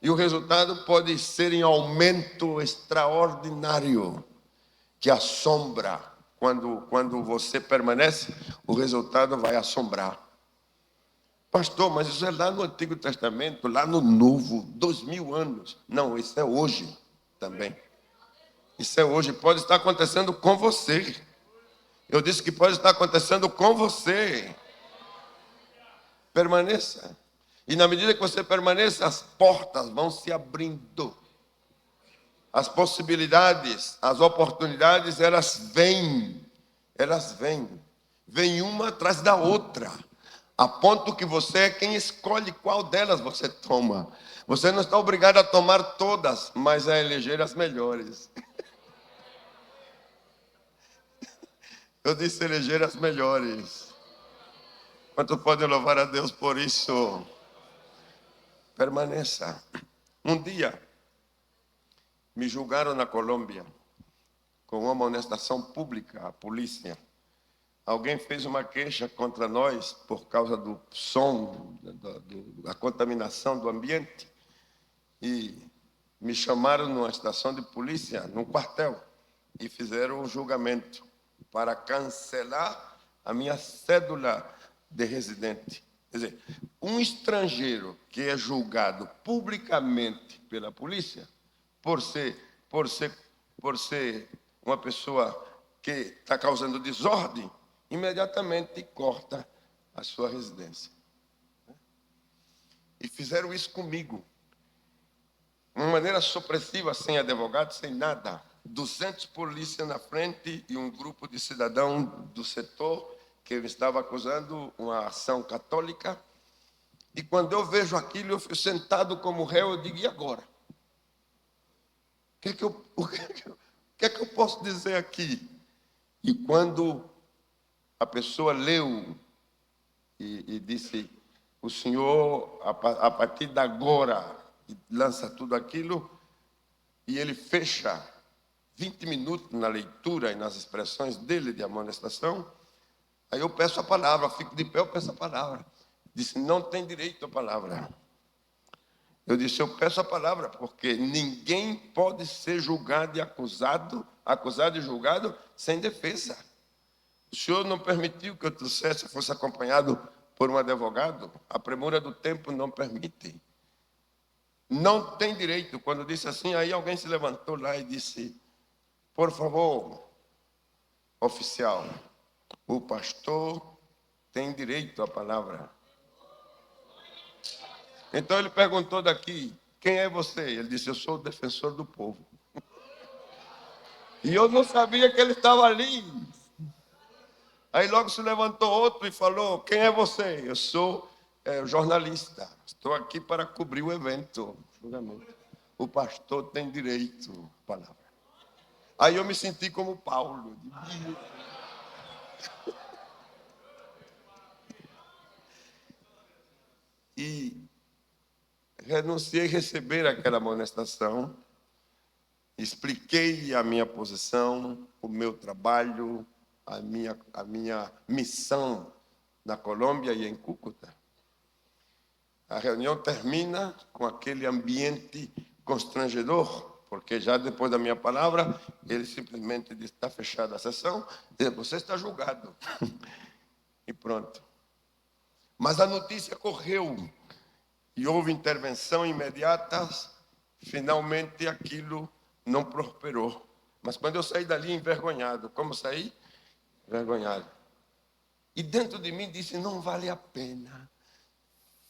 E o resultado pode ser em aumento extraordinário, que assombra. Quando você permanece, o resultado vai assombrar. Pastor, mas isso é lá no Antigo Testamento, lá no Novo, 2000 anos. Não, isso é hoje também. Isso é hoje, pode estar acontecendo com você. Eu disse que pode estar acontecendo com você. Permaneça. E na medida que você permaneça, as portas vão se abrindo. As possibilidades, as oportunidades, elas vêm. Elas vêm. Vêm uma atrás da outra. a ponto que você é quem escolhe qual delas você toma. Você não está obrigado a tomar todas, mas a eleger as melhores. Eu disse eleger as melhores. Quanto podem louvar a Deus por isso? Permaneça. Um dia, me julgaram na Colômbia com uma amonestação pública, a polícia. Alguém fez uma queixa contra nós por causa do som, da contaminação do ambiente. E me chamaram numa estação de polícia, num quartel, e fizeram um julgamento para cancelar a minha cédula de residente. Quer dizer, um estrangeiro que é julgado publicamente pela polícia por ser uma pessoa que está causando desordem, imediatamente corta a sua residência. E fizeram isso comigo. De uma maneira supressiva, sem advogado, sem nada. 200 polícias na frente e um grupo de cidadãos do setor que eu estava acusando uma ação católica. E quando eu vejo aquilo, eu fico sentado como réu, eu digo, e agora? O que é que eu posso dizer aqui? E quando a pessoa leu e disse, o senhor, a partir de agora, lança tudo aquilo, e ele fecha 20 minutos na leitura e nas expressões dele de amonestação, aí eu peço a palavra, fico de pé, eu peço a palavra. Disse, não tem direito à palavra. Eu disse, eu peço a palavra, porque ninguém pode ser julgado e acusado e julgado sem defesa. O senhor não permitiu que eu trouxesse, fosse acompanhado por um advogado? A premura do tempo não permite. Não tem direito. Quando disse assim, aí alguém se levantou lá e disse, por favor, oficial, o pastor tem direito à palavra. Então ele perguntou daqui, quem é você? Ele disse, eu sou o defensor do povo. E eu não sabia que ele estava ali. Aí logo se levantou outro e falou, quem é você? Eu sou jornalista, estou aqui para cobrir o evento. O pastor tem direito à palavra. Aí eu me senti como Paulo. E renunciei a receber aquela amonestação, expliquei a minha posição, o meu trabalho, a minha missão na Colômbia e em Cúcuta. A reunião termina com aquele ambiente constrangedor, porque já depois da minha palavra, ele simplesmente disse, está fechada a sessão, diz, você está julgado. E pronto. Mas a notícia correu e houve intervenção imediata, finalmente aquilo não prosperou. Mas quando eu saí dali envergonhado, como saí? Envergonhado. E dentro de mim disse, não vale a pena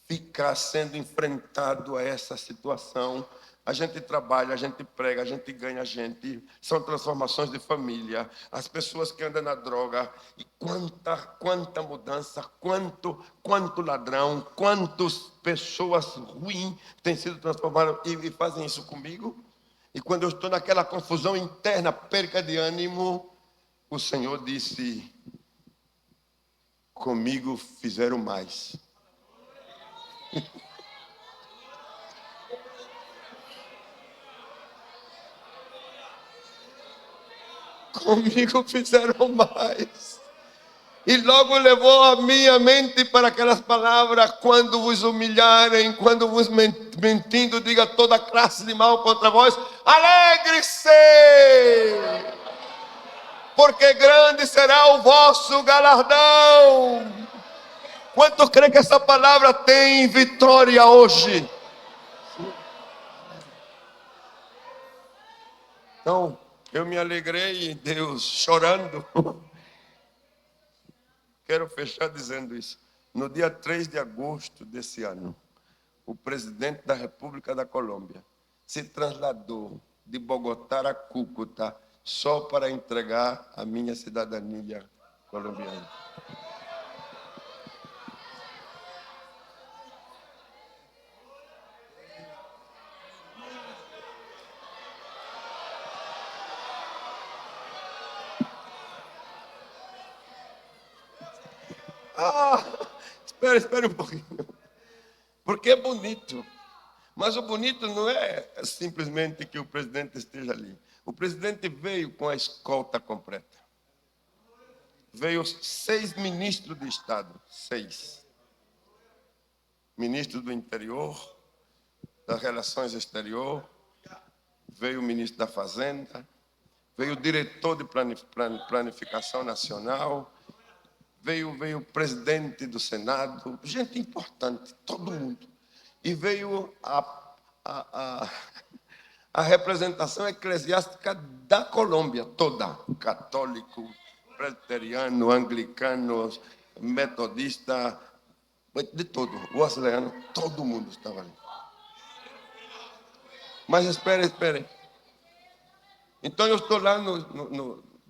ficar sendo enfrentado a essa situação. A gente trabalha, a gente prega, a gente ganha gente. São transformações de família. As pessoas que andam na droga. E quanta mudança, quanto ladrão, quantas pessoas ruins têm sido transformadas e fazem isso comigo. E quando eu estou naquela confusão interna, perca de ânimo, o Senhor disse, comigo fizeram mais. Comigo fizeram mais. E logo levou a minha mente para aquelas palavras, quando vos humilharem, quando vos mentindo, diga toda classe de mal contra vós, alegre-se, porque grande será o vosso galardão. Quanto crê que essa palavra tem vitória hoje? Então, eu me alegrei em Deus, chorando. Quero fechar dizendo isso. No dia 3 de agosto desse ano, o presidente da República da Colômbia se trasladou de Bogotá a Cúcuta só para entregar a minha cidadania colombiana. Ah, espera um pouquinho. Porque é bonito. Mas o bonito não é simplesmente que o presidente esteja ali. O presidente veio com a escolta completa. Veio 6 ministros de Estado. 6. Ministro do Interior, das Relações Exteriores, veio o ministro da Fazenda, veio o diretor de Planificação Nacional, veio o presidente do Senado, gente importante, todo mundo. E veio a representação eclesiástica da Colômbia toda, católico, presbiteriano, anglicanos, metodista, de todo, o australiano, todo mundo estava ali. Mas espere. Então eu estou lá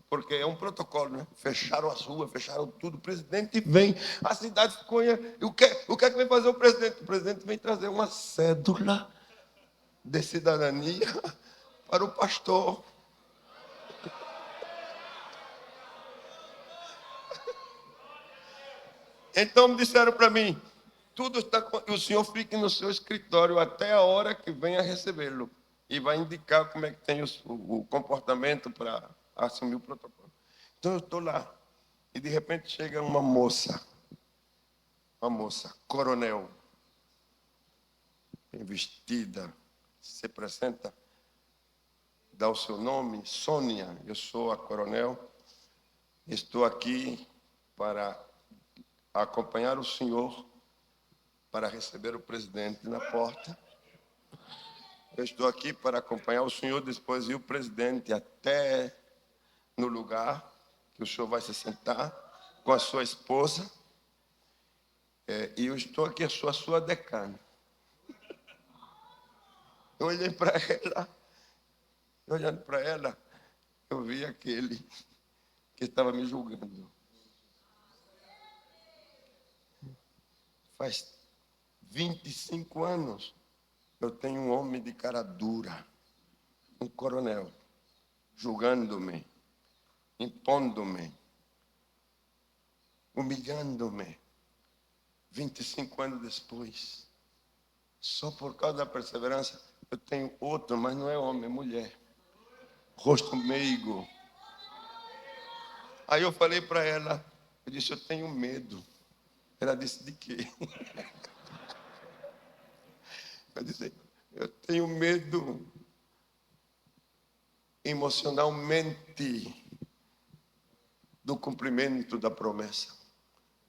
porque é um protocolo, né? Fecharam as ruas, fecharam tudo. O presidente vem, a cidade ficou. O que é que vem fazer o presidente? O presidente vem trazer uma cédula de cidadania para o pastor. Então disseram para mim, tudo está. O senhor fique no seu escritório até a hora que venha recebê-lo. E vai indicar como é que tem o comportamento para assumir o protocolo. Então eu estou lá. E de repente chega uma moça, coronel, bem vestida, se apresenta, dá o seu nome, Sônia, eu sou a coronel, estou aqui para acompanhar o senhor para receber o presidente na porta. Eu estou aqui para acompanhar o senhor, depois ir o presidente até no lugar que o senhor vai se sentar com a sua esposa. E eu estou aqui, eu sou a sua decana. Eu olhei para ela, olhando para ela, eu vi aquele que estava me julgando. Faz 25 anos eu tenho um homem de cara dura, um coronel, julgando-me, impondo-me, humilhando-me. 25 anos depois, só por causa da perseverança, eu tenho outro, mas não é homem, é mulher. Rosto meigo. Aí eu falei para ela, eu disse, eu tenho medo. Ela disse, de quê? Eu disse, eu tenho medo emocionalmente do cumprimento da promessa.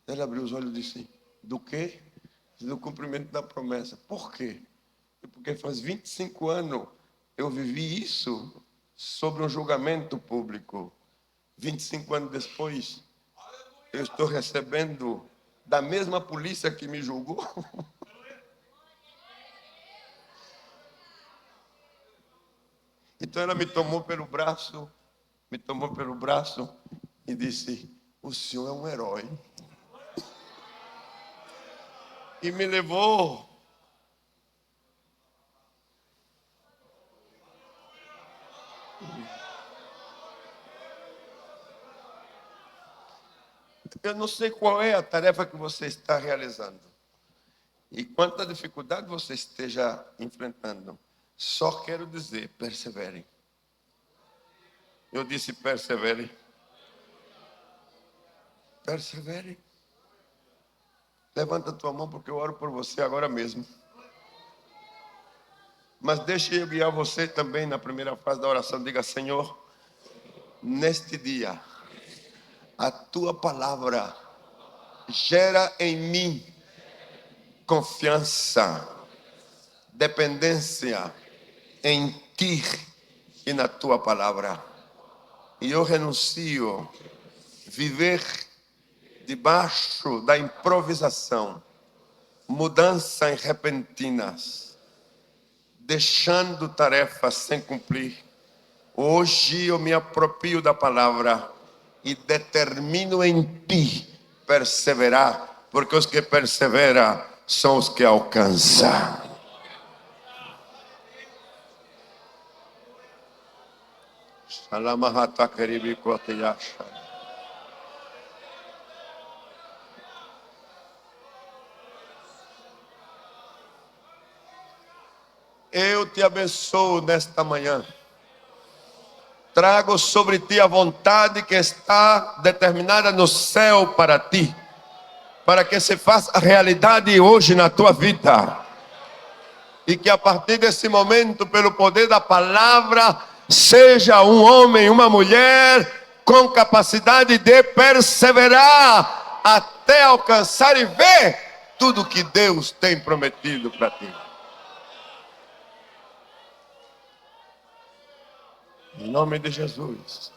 Ela abriu os olhos e disse, do quê? Do cumprimento da promessa. Por quê? Porque faz 25 anos eu vivi isso sobre um julgamento público. 25 anos depois, eu estou recebendo da mesma polícia que me julgou. Então ela me tomou pelo braço e disse, o senhor é um herói. E me levou. Eu não sei qual é a tarefa que você está realizando e quanta dificuldade você esteja enfrentando. Só quero dizer, persevere. Eu disse persevere. Persevere. Levanta a tua mão porque eu oro por você agora mesmo. Mas deixe eu guiar você também na primeira fase da oração. Diga, Senhor, neste dia, a tua palavra gera em mim confiança, dependência em ti e na tua palavra. E eu renuncio viver debaixo da improvisação, mudanças repentinas, deixando tarefas sem cumprir. Hoje eu me aproprio da palavra e determino em ti perseverar, porque os que perseveram são os que alcançam. Eu te abençoo nesta manhã. Trago sobre ti a vontade que está determinada no céu para ti, para que se faça realidade hoje na tua vida. E que a partir desse momento, pelo poder da palavra, seja um homem, uma mulher com capacidade de perseverar até alcançar e ver tudo que Deus tem prometido para ti. Em nome de Jesus.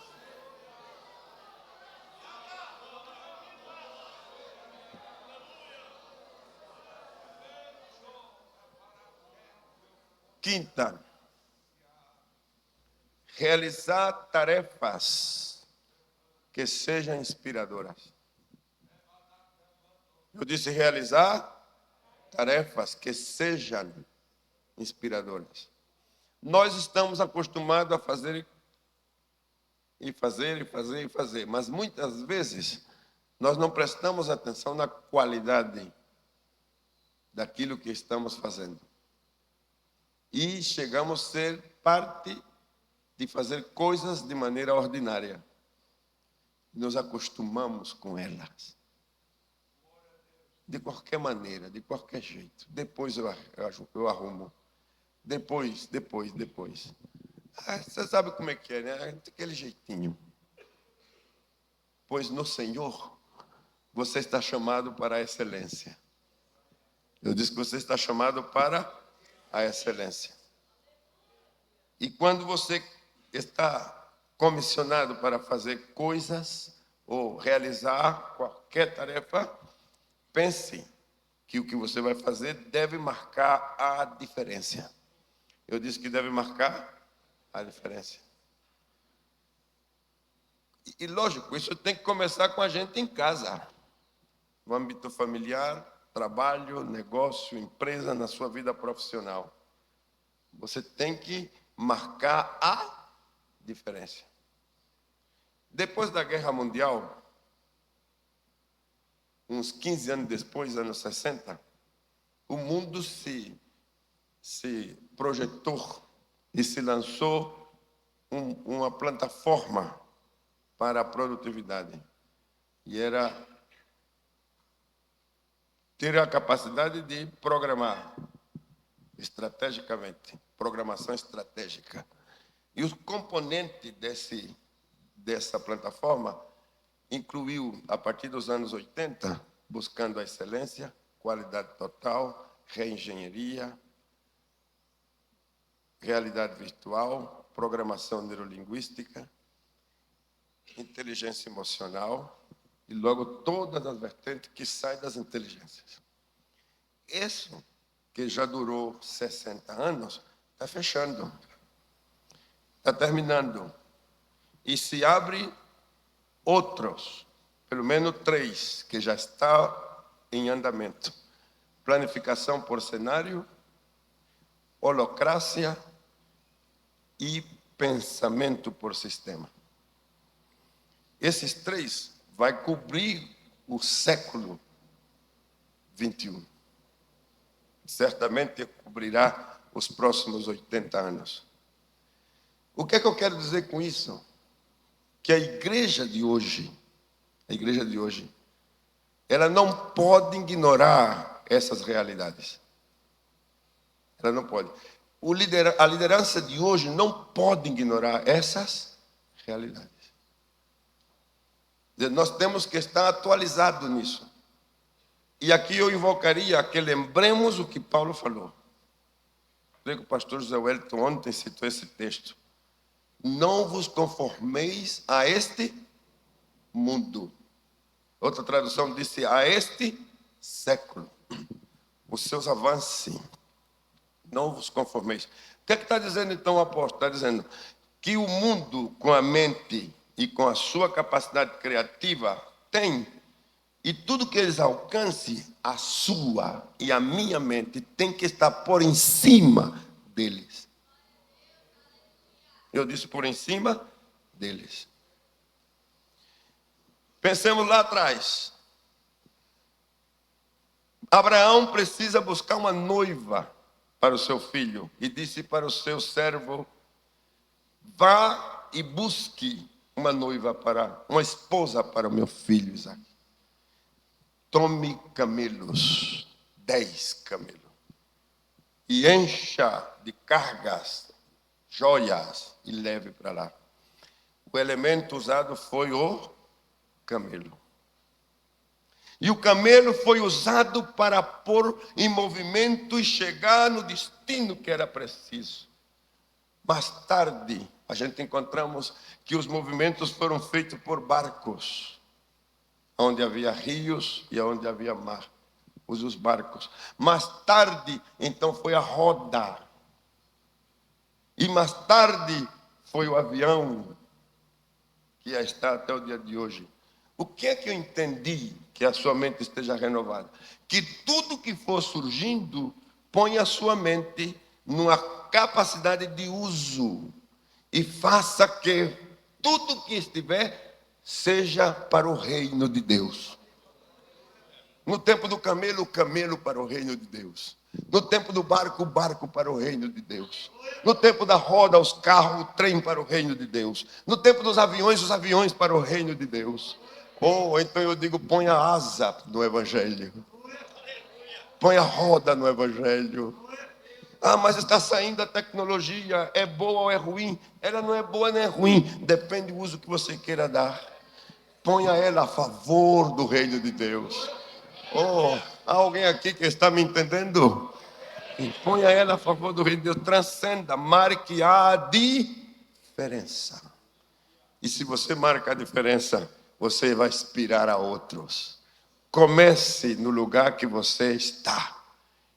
Quinta, realizar tarefas que sejam inspiradoras. Eu disse realizar tarefas que sejam inspiradoras. Nós estamos acostumados a fazer, mas muitas vezes nós não prestamos atenção na qualidade daquilo que estamos fazendo. E chegamos a ser parte de fazer coisas de maneira ordinária. Nos acostumamos com elas. De qualquer maneira, de qualquer jeito. Depois eu arrumo. Depois. Você sabe como é que é, né? Daquele jeitinho. Pois no Senhor, você está chamado para a excelência. Eu disse que você está chamado para a excelência. E quando você está comissionado para fazer coisas ou realizar qualquer tarefa, pense que o que você vai fazer deve marcar a diferença. Eu disse que deve marcar a diferença. E lógico, isso tem que começar com a gente em casa. No âmbito familiar, trabalho, negócio, empresa, na sua vida profissional. Você tem que marcar a diferença. Depois da Guerra Mundial, uns 15 anos depois, anos 60, o mundo se projetou e se lançou uma plataforma para a produtividade. E era ter a capacidade de programar estrategicamente, programação estratégica. E os componentes dessa plataforma incluiu, a partir dos anos 80, buscando a excelência, qualidade total, reengenharia, realidade virtual, programação neurolinguística, inteligência emocional e logo todas as vertentes que saem das inteligências. Isso, que já durou 60 anos, está fechando, está terminando. E se abre outros, pelo menos 3, que já está em andamento. Planificação por cenário, holocracia e pensamento por sistema. Esses 3 vai cobrir o século 21. Certamente cobrirá os próximos 80 anos. O que é que eu quero dizer com isso? Que a igreja de hoje, ela não pode ignorar essas realidades. Ela não pode. A liderança de hoje não pode ignorar essas realidades. Nós temos que estar atualizados nisso. E aqui eu invocaria que lembremos o que Paulo falou. Creio que o pastor José Wellington ontem citou esse texto. Não vos conformeis a este mundo. Outra tradução disse a este século. Os seus avanços. Não vos conformeis. O que é que está dizendo então o apóstolo? Está dizendo que o mundo com a mente e com a sua capacidade criativa tem, e tudo que eles alcancem, a sua e a minha mente tem que estar por em cima deles. Eu disse por em cima deles. Pensemos lá atrás. Abraão precisa buscar uma noiva para o seu filho e disse para o seu servo: vá e busque uma esposa para o meu filho Isaque. Tome camelos, 10 camelos, e encha de cargas, joias, e leve para lá. O elemento usado foi o camelo. E o camelo foi usado para pôr em movimento e chegar no destino que era preciso. Mais tarde, a gente encontramos que os movimentos foram feitos por barcos, onde havia rios e onde havia mar, os barcos. Mais tarde, então, foi a roda. E mais tarde foi o avião, que já está até o dia de hoje. O que é que eu entendi? Que a sua mente esteja renovada. Que tudo que for surgindo, põe a sua mente numa capacidade de uso e faça que tudo que estiver seja para o reino de Deus. No tempo do camelo, o camelo para o reino de Deus. No tempo do barco, o barco para o reino de Deus. No tempo da roda, os carros, o trem para o reino de Deus. No tempo dos aviões, os aviões para o reino de Deus. Ou então eu digo, põe a asa no Evangelho. Põe a roda no Evangelho. Ah, mas está saindo a tecnologia, é boa ou é ruim? Ela não é boa nem é ruim, depende do uso que você queira dar. Ponha ela a favor do reino de Deus. Oh, há alguém aqui que está me entendendo? Ponha ela a favor do reino de Deus, transcenda, marque a diferença. E se você marca a diferença, você vai inspirar a outros. Comece no lugar que você está.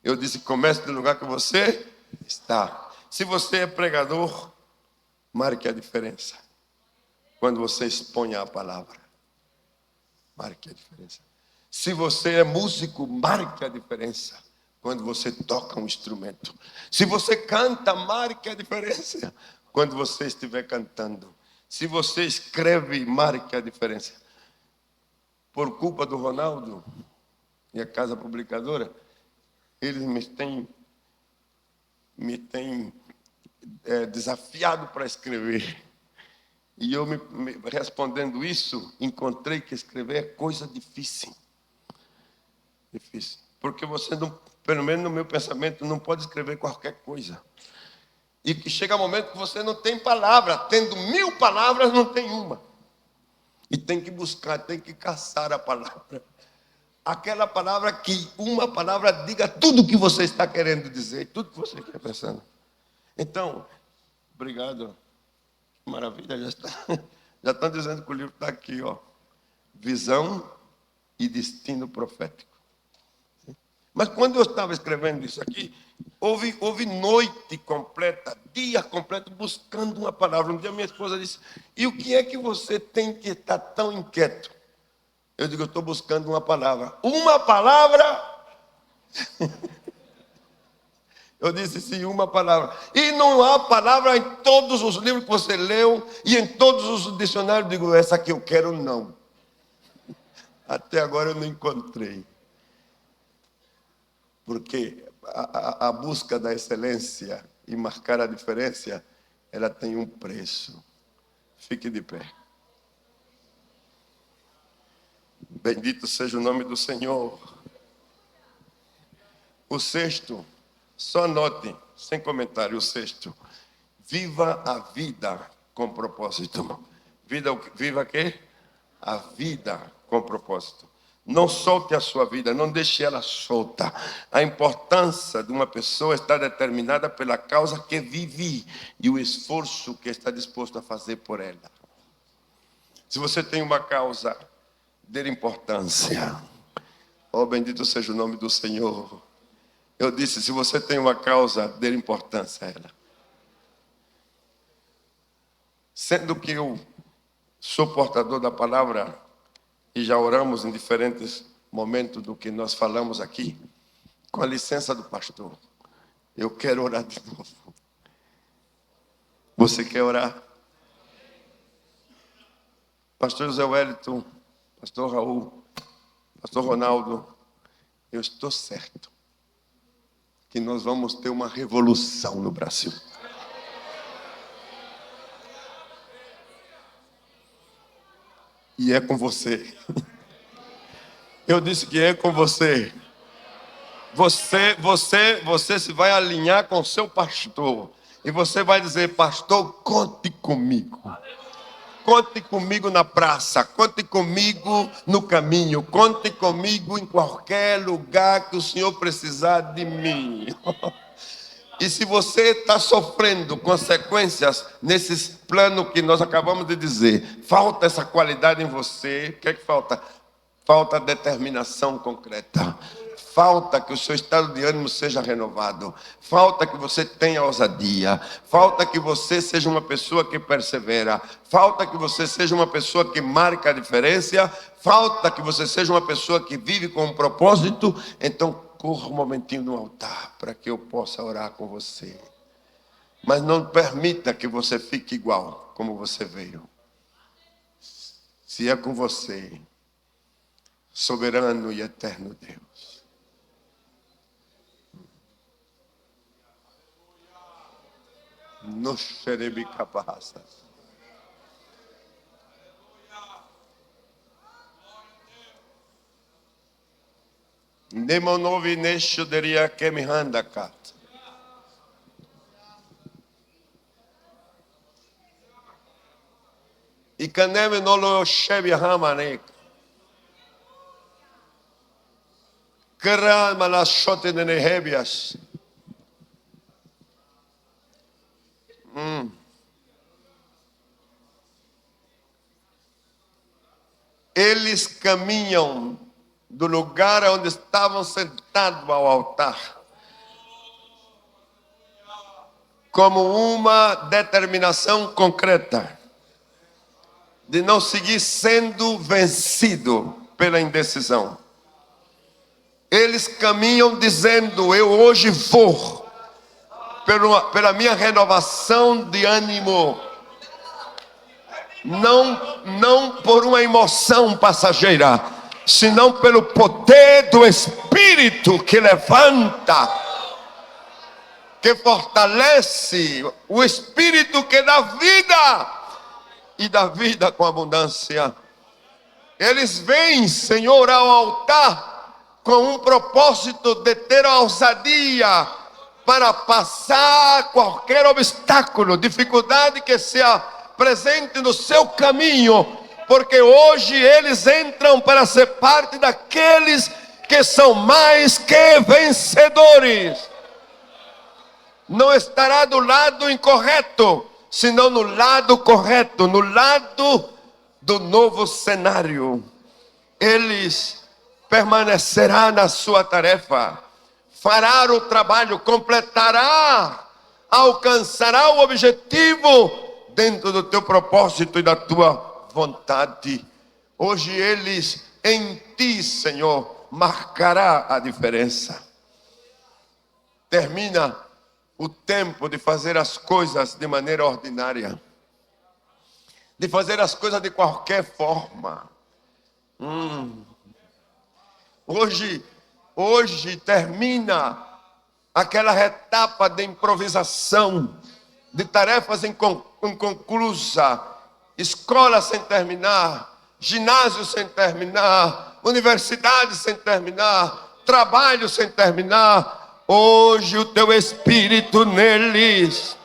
Eu disse, comece no lugar que você está. Se você é pregador, marque a diferença. Quando você expõe a palavra, marque a diferença. Se você é músico, marque a diferença. Quando você toca um instrumento. Se você canta, marque a diferença. Quando você estiver cantando. Se você escreve, marque a diferença. Por culpa do Ronaldo e a casa publicadora, eles me têm desafiado para escrever. E eu respondendo isso, encontrei que escrever é coisa difícil. Difícil. Porque você não, pelo menos no meu pensamento, não pode escrever qualquer coisa. E que chega um momento que você não tem palavra. Tendo 1000 palavras, não tem uma. E tem que buscar, tem que caçar a palavra. Aquela palavra que uma palavra diga tudo o que você está querendo dizer, tudo que você está pensando. Então, obrigado. Maravilha, já está. Já estão dizendo que o livro está aqui, ó. Visão e destino profético. Mas quando eu estava escrevendo isso aqui, houve noite completa, dia completo, buscando uma palavra. Um dia minha esposa disse, e o que é que você tem que estar tão inquieto? Eu digo, eu estou buscando uma palavra. Uma palavra? Eu disse, sim, uma palavra. E não há palavra em todos os livros que você leu e em todos os dicionários. Eu digo, essa que eu quero, não. Até agora eu não encontrei. Porque a busca da excelência e marcar a diferença, ela tem um preço. Fique de pé. Bendito seja o nome do Senhor. O sexto, só anote, sem comentário, o sexto. Viva a vida com propósito. Viva o quê? A vida com propósito. Não solte a sua vida, não deixe ela solta. A importância de uma pessoa está determinada pela causa que vive e o esforço que está disposto a fazer por ela. Se você tem uma causa, dê importância. Oh, bendito seja o nome do Senhor. Eu disse, se você tem uma causa, dê importância a ela. Sendo que eu sou portador da palavra, e já oramos em diferentes momentos do que nós falamos aqui, com a licença do pastor, eu quero orar de novo. Você quer orar? Pastor José Wellington, pastor Raul, pastor Ronaldo, eu estou certo que nós vamos ter uma revolução no Brasil. E é com você. Eu disse que é com você. Você se vai alinhar com o seu pastor. E você vai dizer: pastor, conte comigo. Conte comigo na praça. Conte comigo no caminho. Conte comigo em qualquer lugar que o Senhor precisar de mim. E se você está sofrendo consequências nesses planos que nós acabamos de dizer, falta essa qualidade em você, o que é que falta? Falta determinação concreta. Falta que o seu estado de ânimo seja renovado. Falta que você tenha ousadia. Falta que você seja uma pessoa que persevera. Falta que você seja uma pessoa que marca a diferença. Falta que você seja uma pessoa que vive com um propósito. Então, corra um momentinho no altar para que eu possa orar com você. Mas não permita que você fique igual como você veio. Se é com você, soberano e eterno Deus. No xerebi capazas. Nemonovi nesho deria que me handa kat. E caneme no lo shebi hamanek. Kran manashote nenehebias. Eles caminham do lugar onde estavam sentados ao altar, como uma determinação concreta de não seguir sendo vencido pela indecisão. Eles caminham dizendo: eu hoje vou, pela minha renovação de ânimo, não por uma emoção passageira, senão pelo poder do Espírito que levanta, que fortalece, o Espírito que dá vida e dá vida com abundância. Eles vêm, Senhor, ao altar com um propósito de ter a ousadia para passar qualquer obstáculo, dificuldade que se apresente no seu caminho, porque hoje eles entram para ser parte daqueles que são mais que vencedores. Não estará do lado incorreto, senão no lado correto, no lado do novo cenário. Eles permanecerá na sua tarefa, fará o trabalho, completará, alcançará o objetivo dentro do teu propósito e da tua vontade. Hoje eles em ti, Senhor, marcará a diferença. Termina o tempo de fazer as coisas de maneira ordinária, de fazer as coisas de qualquer forma. Hoje termina aquela etapa de improvisação, de tarefas inconclusa, escola sem terminar, ginásio sem terminar, universidade sem terminar, trabalho sem terminar. Hoje o teu Espírito neles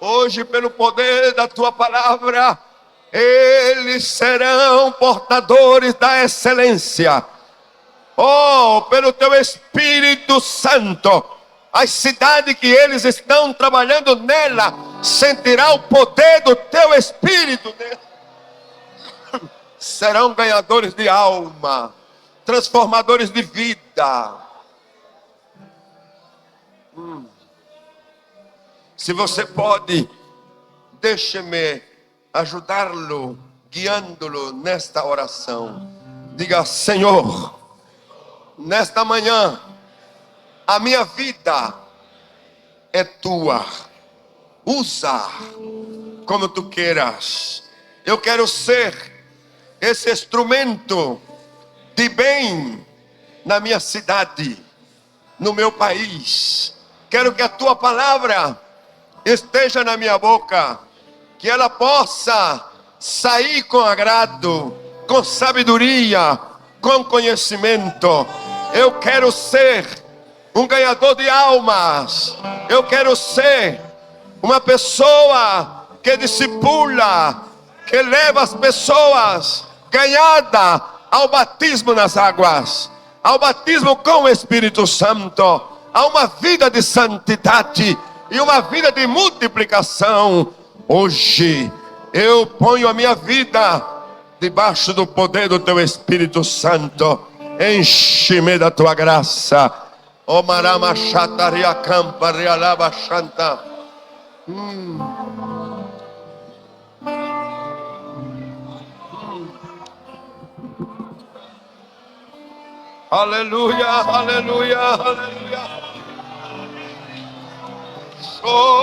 hoje, pelo poder da tua palavra, eles serão portadores da excelência. Oh, pelo teu Espírito Santo, a cidade que eles estão trabalhando nela sentirá o poder do teu Espírito. Serão ganhadores de alma, transformadores de vida. Se você pode, deixe-me ajudá-lo, guiando-lo nesta oração. Diga: Senhor, nesta manhã, a minha vida é tua. Usa como tu queiras. Eu quero ser esse instrumento de bem na minha cidade, no meu país. Quero que a tua palavra esteja na minha boca, que ela possa sair com agrado, com sabedoria, com conhecimento. Eu quero ser um ganhador de almas. Eu quero ser uma pessoa que discipula, que leva as pessoas ganhada ao batismo nas águas, ao batismo com o Espírito Santo, a uma vida de santidade e uma vida de multiplicação. Hoje eu ponho a minha vida debaixo do poder do teu Espírito Santo. Enche-me da tua graça. O marama chataria campa realaba chanta. Aleluia, aleluia, aleluia. Oh.